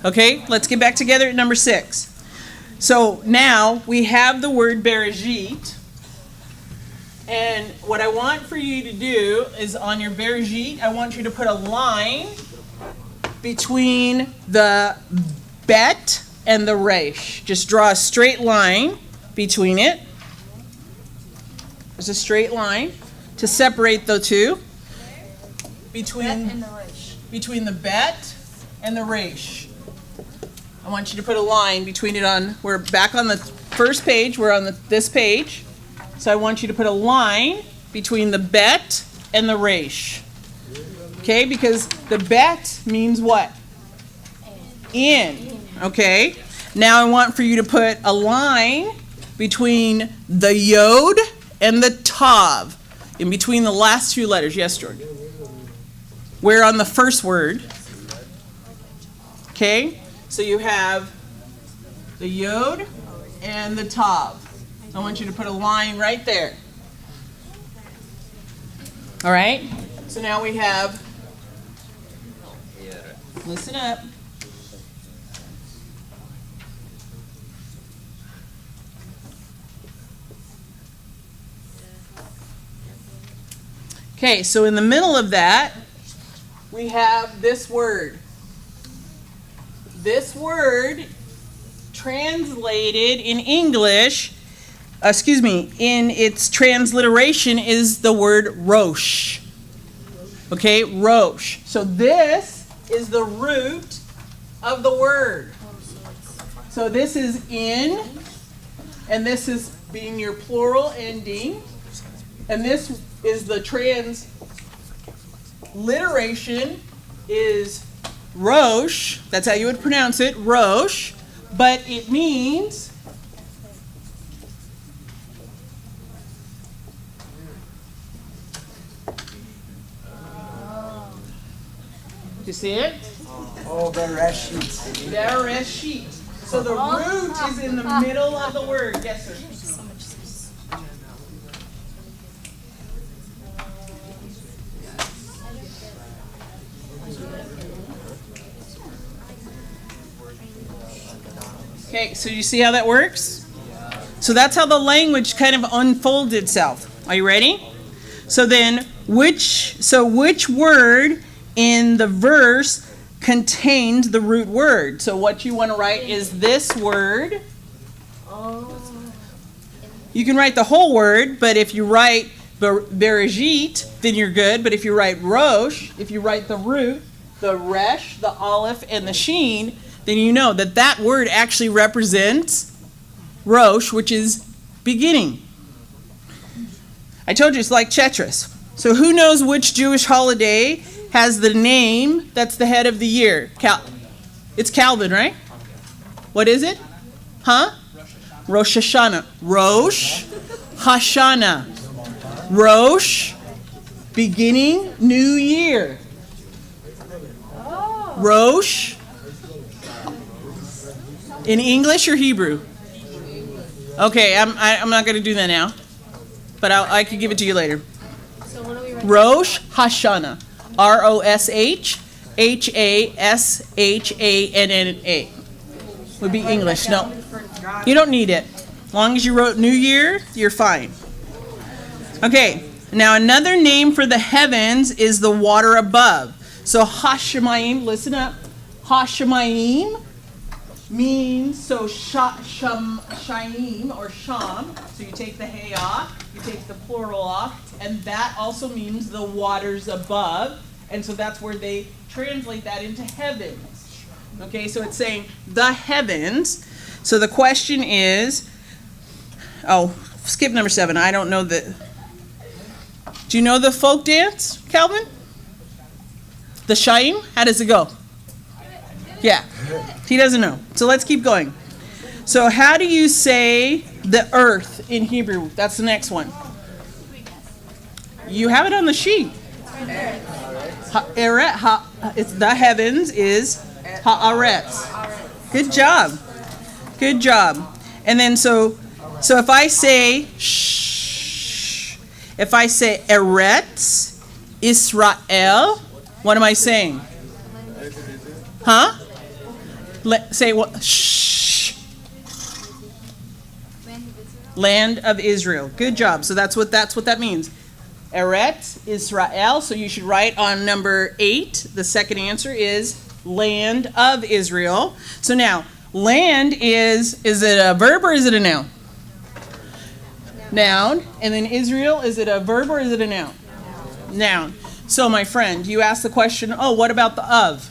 Okay, let's get back together at number 6. So now we have the word Bereshit. And what I want for you to do is on your Bereshit, I want you to put a line between the bet and the resh. Just draw a straight line between it. There's a straight line to separate the two. Between the bet and the resh. I want you to put a line between it on, we're back on the first page, we're on this page. So I want you to put a line between the bet and the resh. Okay, because the bet means what? In. Okay, now I want for you to put a line between the yod and the tav, in between the last 2 letters. Yes, George? We're on the first word. Okay, so you have the yod and the tav. I want you to put a line right there. All right, so now we have, listen up. Okay, so in the middle of that, we have this word. This word translated in English, in its transliteration is the word rosh. Okay, rosh. So this is the root of the word. So this is in, and this is being your plural ending, and this is the transliteration is rosh. That's how you would pronounce it, rosh, but it means you see it? Oh, Bereshit. Bereshit. So the root is in the middle of the word. Yes, sir. Okay, so you see how that works? So that's how the language kind of unfolds itself. Are you ready? So then, which word in the verse contained the root word? So what you want to write is this word. You can write the whole word, but if you write Bereshit, then you're good. But if you write Rosh, if you write the root, the Resh, the Aleph, and the Sheen, then you know that that word actually represents Rosh, which is beginning. I told you it's like Chetras. So who knows which Jewish holiday has the name that's the head of the year? It's Calvin, right? What is it? Huh? Rosh Hashanah. Rosh Hashanah. Rosh, beginning, new year. Rosh, in English or Hebrew? Okay, I'm not going to do that now, but I could give it to you later. So what are we writing? Rosh Hashanah. Roshashanna. Would be English. No, you don't need it. As long as you wrote New Year, you're fine. Okay, now another name for the heavens is the water above. So Hashemayim, listen up. Hashemayim means, so Shaim or Sham, so you take the hay off, you take the plural off, and that also means the waters above, and so that's where they translate that into heavens. Okay, so it's saying the heavens. So the question is, skip number 7. I don't know the, do you know the folk dance, Calvin? The Shaim? How does it go? Yeah, he doesn't know. So let's keep going. So how do you say the earth in Hebrew? That's the next one. You have it on the sheet. Ha'aret, it's the heavens is ha'aretz. Good job. Good job. And then so if I say if I say Eretz Israel, what am I saying? Huh? Say what? Shh. Land of Israel. Good job. So that's what that means. Eretz Israel. So you should write on number 8. The second answer is land of Israel. So now, land is it a verb or is it a noun? Noun. And then Israel, is it a verb or is it a noun? Noun. So my friend, you asked the question, what about the of?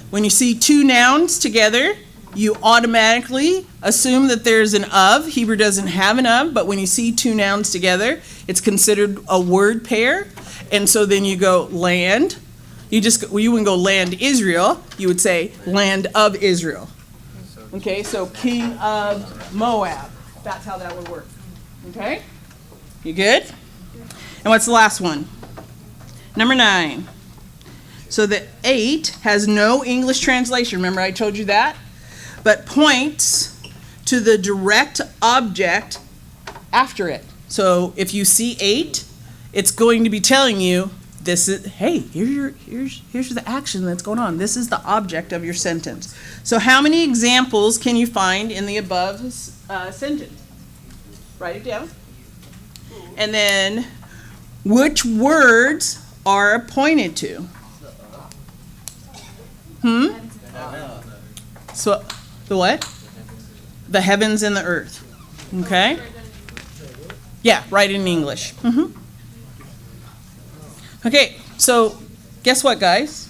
When you see two nouns together, you automatically assume that there's an of. Hebrew doesn't have an of, but when you see two nouns together, it's considered a word pair. And so then you go land. You wouldn't go land Israel. You would say land of Israel. Okay, so king of Moab. That's how that would work. Okay? You good? And what's the last one? Number 9. So the 8 has no English translation. Remember I told you that? But points to the direct object after it. So if you see 8, it's going to be telling you this is, hey, here's the action that's going on. This is the object of your sentence. So how many examples can you find in the above sentence? Write it down. And then which words are pointed to? So the what? The heavens and the earth. Okay? Yeah, write in English. Okay, so guess what, guys?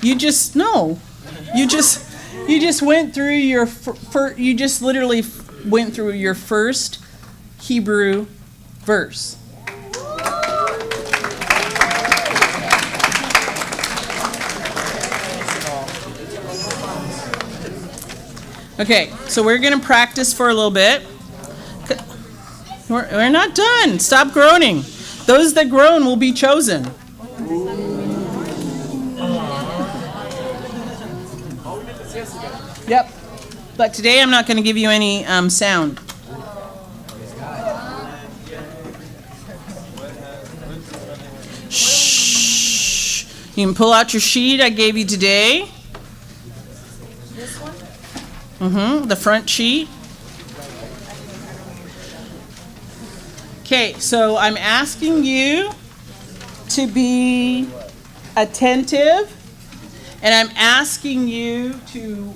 You just went through your you just literally went through your first Hebrew verse. Okay, so we're going to practice for a little bit. We're not done. Stop groaning. Those that groan will be chosen. Yep. But today I'm not going to give you any sound. Shh. You can pull out your sheet I gave you today. The front sheet. Okay, so I'm asking you to be attentive, and I'm asking you to,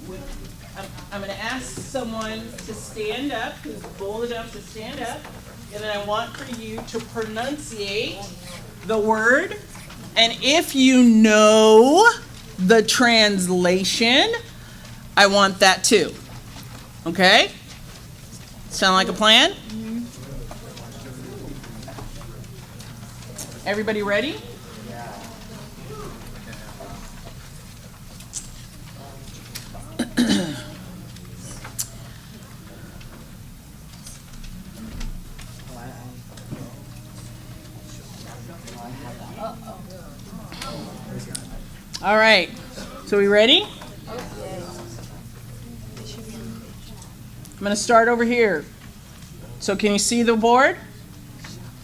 I'm going to ask someone to stand up, who's bold enough to stand up, and then I want for you to pronunciate the word, and if you know the translation, I want that too. Okay? Sound like a plan? Everybody ready? All right. So we ready? I'm going to start over here. So can you see the board?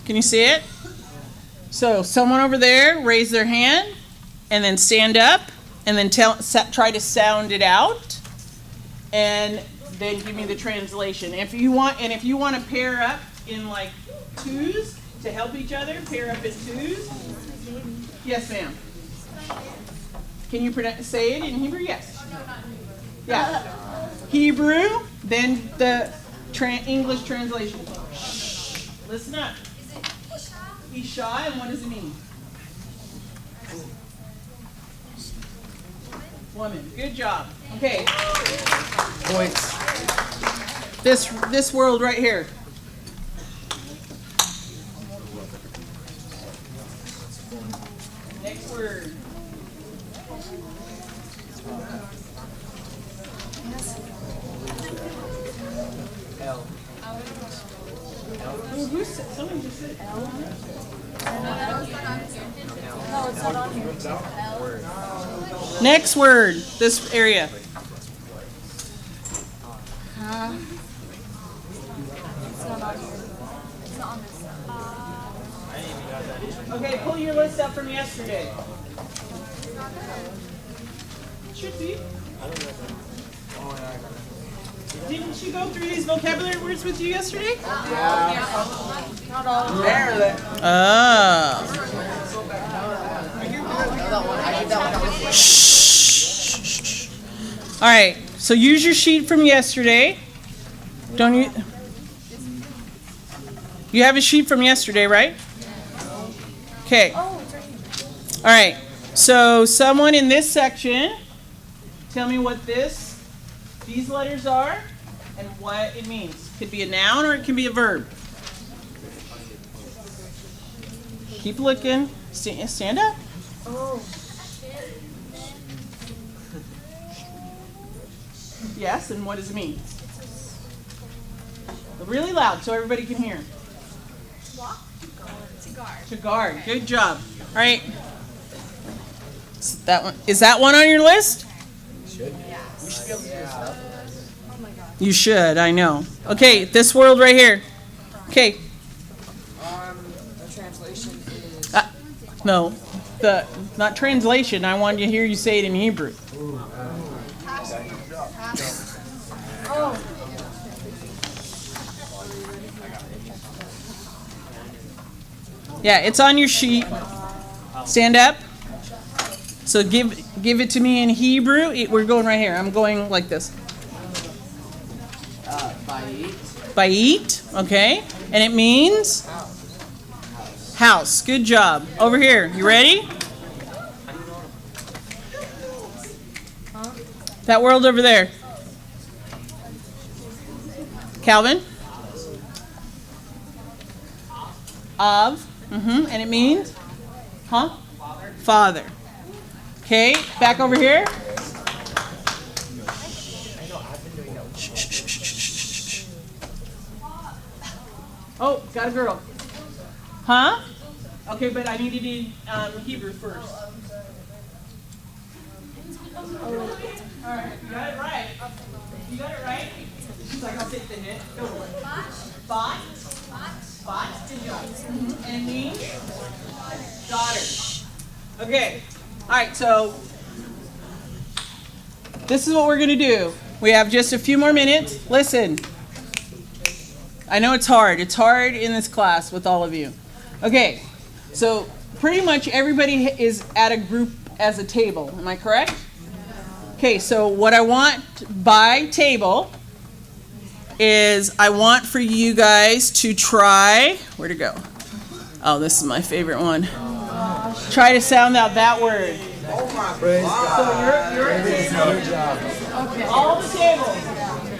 Can you see it? So someone over there raise their hand and then stand up and then try to sound it out and then give me the translation. If you want to pair up in like twos to help each other, pair up in twos. Yes, ma'am. Can you say it in Hebrew? Yes. Yeah. Hebrew, then the English translation. Shh. Listen up. Is it Isha? Isha, and what does it mean? Woman. Good job. Okay. Points. This world right here. Next word. L. Who said? Somebody just said L. No, it's not on here. Next word. This area. It's not on here. It's not on this. Okay, pull your list up from yesterday. Should be. Didn't you go through these vocabulary words with you yesterday? Not all. Barely. Ah. Shh. All right. So use your sheet from yesterday. Don't you? You have a sheet from yesterday, right? Okay. Oh, it's right here. All right. So someone in this section, tell me what these letters are and what it means. Could be a noun or it can be a verb. Keep looking. Stand up. Oh. Yes, and what does it mean? Really loud so everybody can hear. To guard. Good job. All right. Is that one on your list? Should. We should be able to do this stuff. You should, I know. Okay, this world right here. Okay. The translation is. No, not translation. I wanted to hear you say it in Hebrew. Oh. Yeah, it's on your sheet. Stand up. So give it to me in Hebrew. We're going right here. I'm going like this. Bait, okay. And it means? House. Good job. Over here. You ready? That world over there. Calvin? Of. And it means? Huh? Father. Okay, back over here. Oh, got a girl. Huh? Okay, but I need to do Hebrew first. All right, you got it right. You got it right. She's like, I'll take the hit. Go for it. Bot. Bot. Good job. And it means daughter. Okay. All right, so this is what we're going to do. We have just a few more minutes. Listen. I know it's hard. It's hard in this class with all of you. Okay, so pretty much everybody is at a group as a table. Am I correct? Okay, so what I want by table is I want for you guys to try, where'd it go? Oh, this is my favorite one. Try to sound out that word. So you're at table. Okay, all the tables.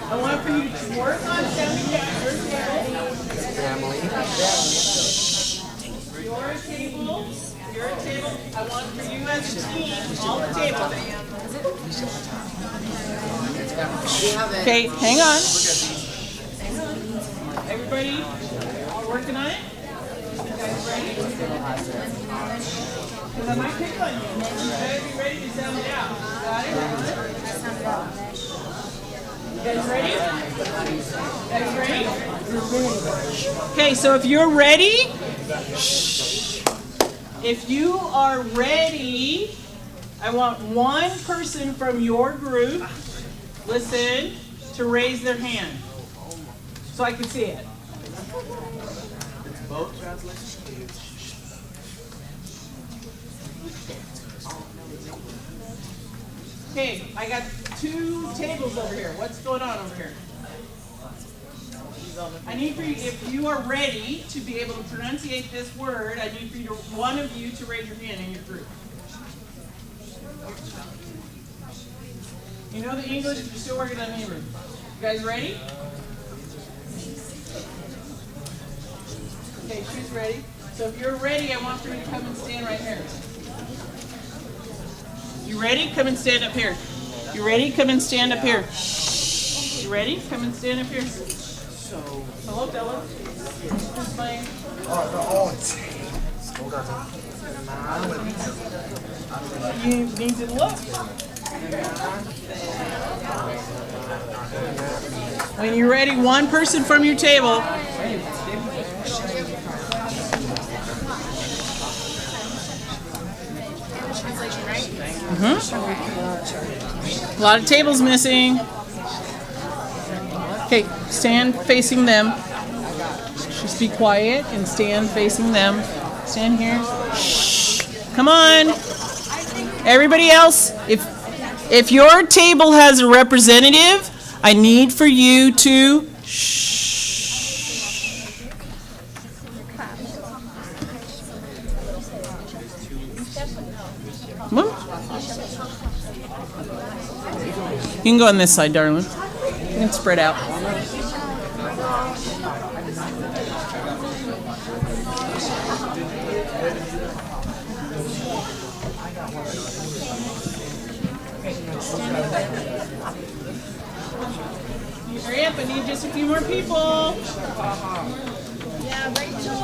I want for you to work on sounding out your table. Family. Your table. I want for you as a team, all the tables. Okay, hang on. Everybody working on it? You guys ready? Because I might pick on you. You better be ready to sound it out. Got it? You guys ready? You guys ready? Okay, so if you're ready, If you are ready, I want one person from your group, listen, to raise their hand so I can see it. Both translations. Okay, I got 2 tables over here. What's going on over here? I need for you, if you are ready to be able to pronunciate this word, I need for you to, one of you to raise your hand in your group. You know the English, but you're still working on Hebrew. You guys ready? Okay, she's ready. So if you're ready, I want for you to come and stand right here. You ready? Come and stand up here. You ready? Come and stand up here. You ready? Come and stand up here. Hello, Della. Who's playing? You need to look. When you're ready, one person from your table. A lot of tables missing. Okay, stand facing them. Just be quiet and stand facing them. Stand here. Shh. Come on. Everybody else, if your table has a representative, I need for you to shh. Come on. You can go on this side, darling. You can spread out. Hurry up, I need just a few more people. Yeah, Rachel.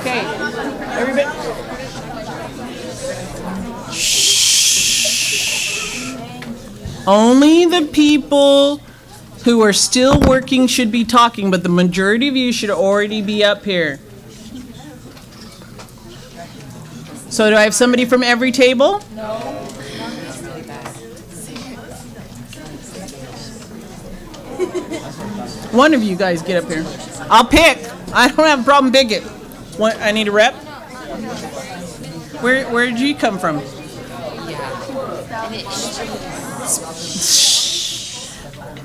Okay, everybody. Shh. Only the people who are still working should be talking, but the majority of you should already be up here. So do I have somebody from every table? No. One of you guys get up here. I'll pick. I don't have a problem picking. What, I need a rep? Where did you come from?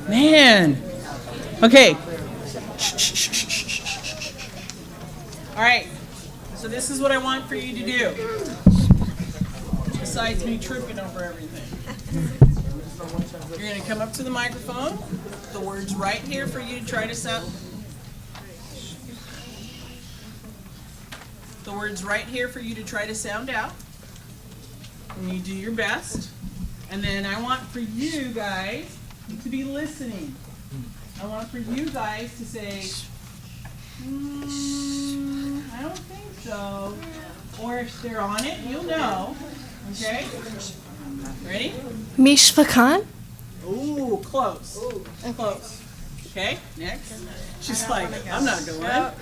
Man. Okay. All right. So this is what I want for you to do. Besides me tripping over everything. You're going to come up to the microphone. The word's right here for you to try to sound. The word's right here for you to try to sound out. And you do your best. And then I want for you guys to be listening. I want for you guys to say, I don't think so. Or if they're on it, you'll know. Okay? Ready? Mishpakan? Ooh, close. Close. Okay, next. She's like, I'm not going. Yeah,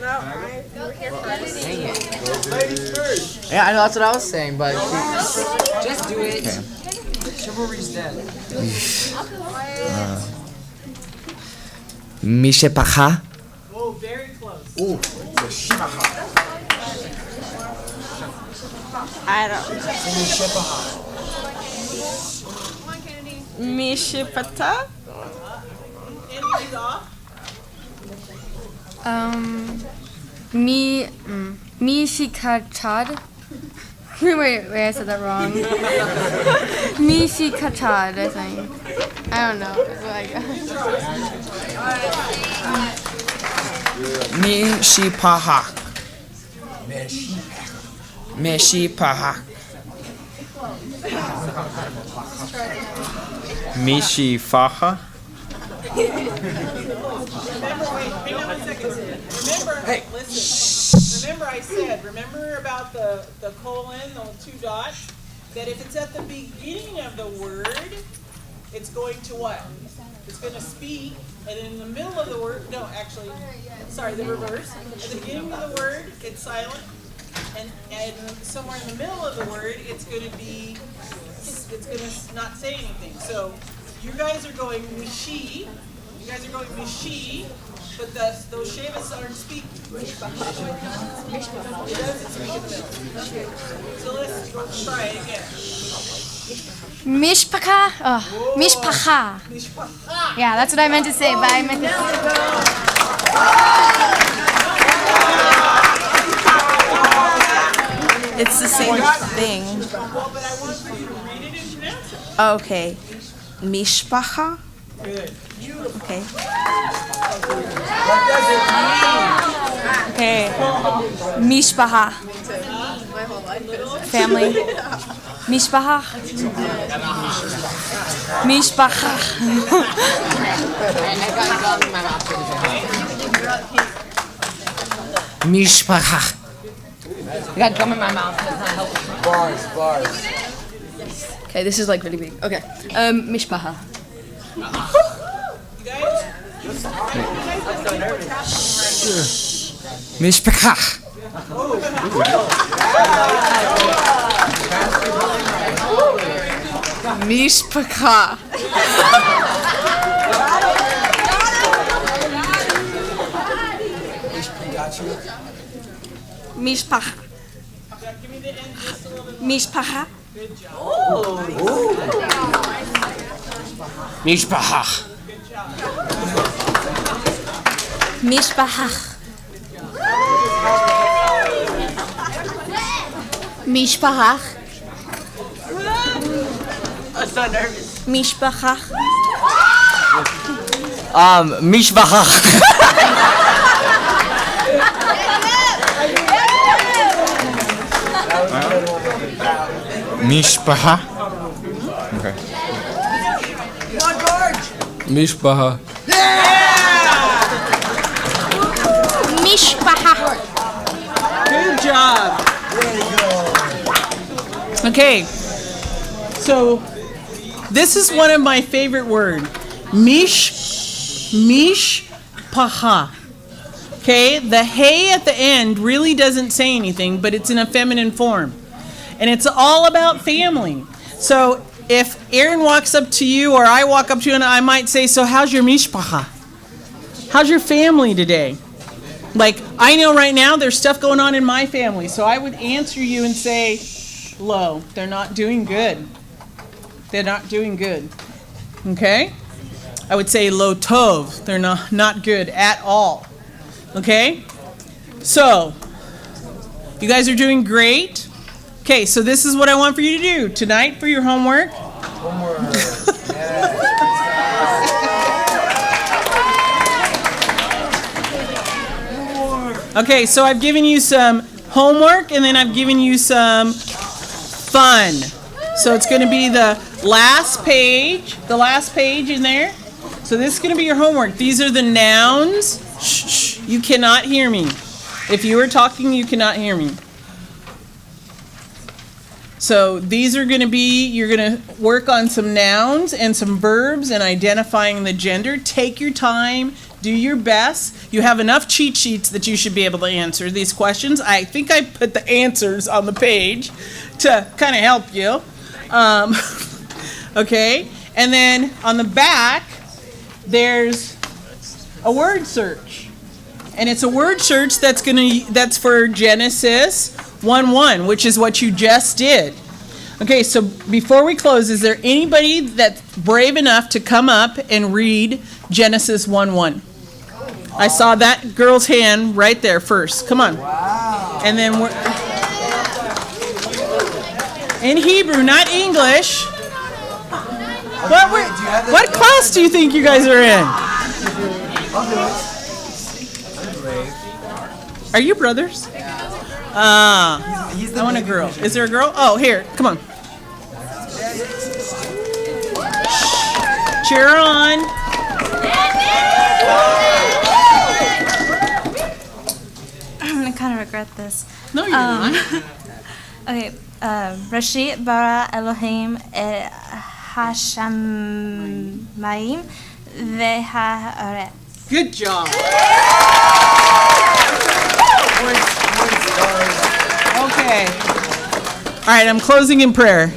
I know that's what I was saying, but just do it. Chivalry's dead. Mishpacha? Oh, very close. I don't. Mishpata? Anybody's off? Mishikachad? Wait, I said that wrong. Mishikachad, I think. I don't know. Mishpacha. Mishpacha. Mishifacha? Remember, wait, hang on 1 second. Remember, listen. Remember I said, remember about the colon, the 2 dots? That if it's at the beginning of the word, it's going to what? It's going to speak, and in the middle of the word, no, actually, sorry, the reverse. At the beginning of the word, it's silent, and somewhere in the middle of the word, it's going to not say anything. So you guys are going mishi, but those shavas aren't speaking. It doesn't speak in the middle. Okay. So let's try it again. Mishpacha. Oh, mishpacha. Mishpacha. Yeah, that's what I meant to say, but I meant to say. It's the same thing. Well, but I want for you to read it and pronounce it. Okay. Mishpacha. Good. Okay. What does it mean? Okay. Mishpacha. Family. Mishpacha. Mishpacha. Mishpacha. I got gum in my mouth. That's not helpful. Bars. Okay, this is like really big. Okay. Mishpacha. Mishpacha. Mishpacha. Mishpacha. Mishpacha. Mishpacha. Mishpacha. Mishpacha. I'm so nervous. Mishpacha. Mishpacha. Mishpacha. Okay. Mishpacha. Mishpacha. Good job. Okay. So this is one of my favorite words. Mishpacha. Okay, the hey at the end really doesn't say anything, but it's in a feminine form. And it's all about family. So if Aaron walks up to you or I walk up to you and I might say, so how's your mishpacha? How's your family today? Like, I know right now there's stuff going on in my family, so I would answer you and say, low, they're not doing good. They're not doing good. Okay? I would say lo tov, they're not good at all. Okay? So, you guys are doing great. Okay, so this is what I want for you to do tonight for your homework. Okay, so I've given you some homework and then I've given you some fun. So it's going to be the last page in there. So this is going to be your homework. These are the nouns. Shh, you cannot hear me. If you are talking, you cannot hear me. So these are going to be, you're going to work on some nouns and some verbs and identifying the gender. Take your time, do your best. You have enough cheat sheets that you should be able to answer these questions. I think I put the answers on the page to kind of help you. Okay, and then on the back, there's a word search. And it's a word search that's for Genesis 1:1, which is what you just did. Okay, so before we close, is there anybody that's brave enough to come up and read Genesis 1:1? I saw that girl's hand right there first. Come on. Wow. And then we're in Hebrew, not English. What class do you think you guys are in? I'll do it. Are you brothers? I want a girl. Is there a girl? Oh, here, come on. Cheer on. I'm gonna kind of regret this. No, you're not. Okay, Rashid bara Elohim השמיים והארץ. Good job. Okay. All right, I'm closing in prayer.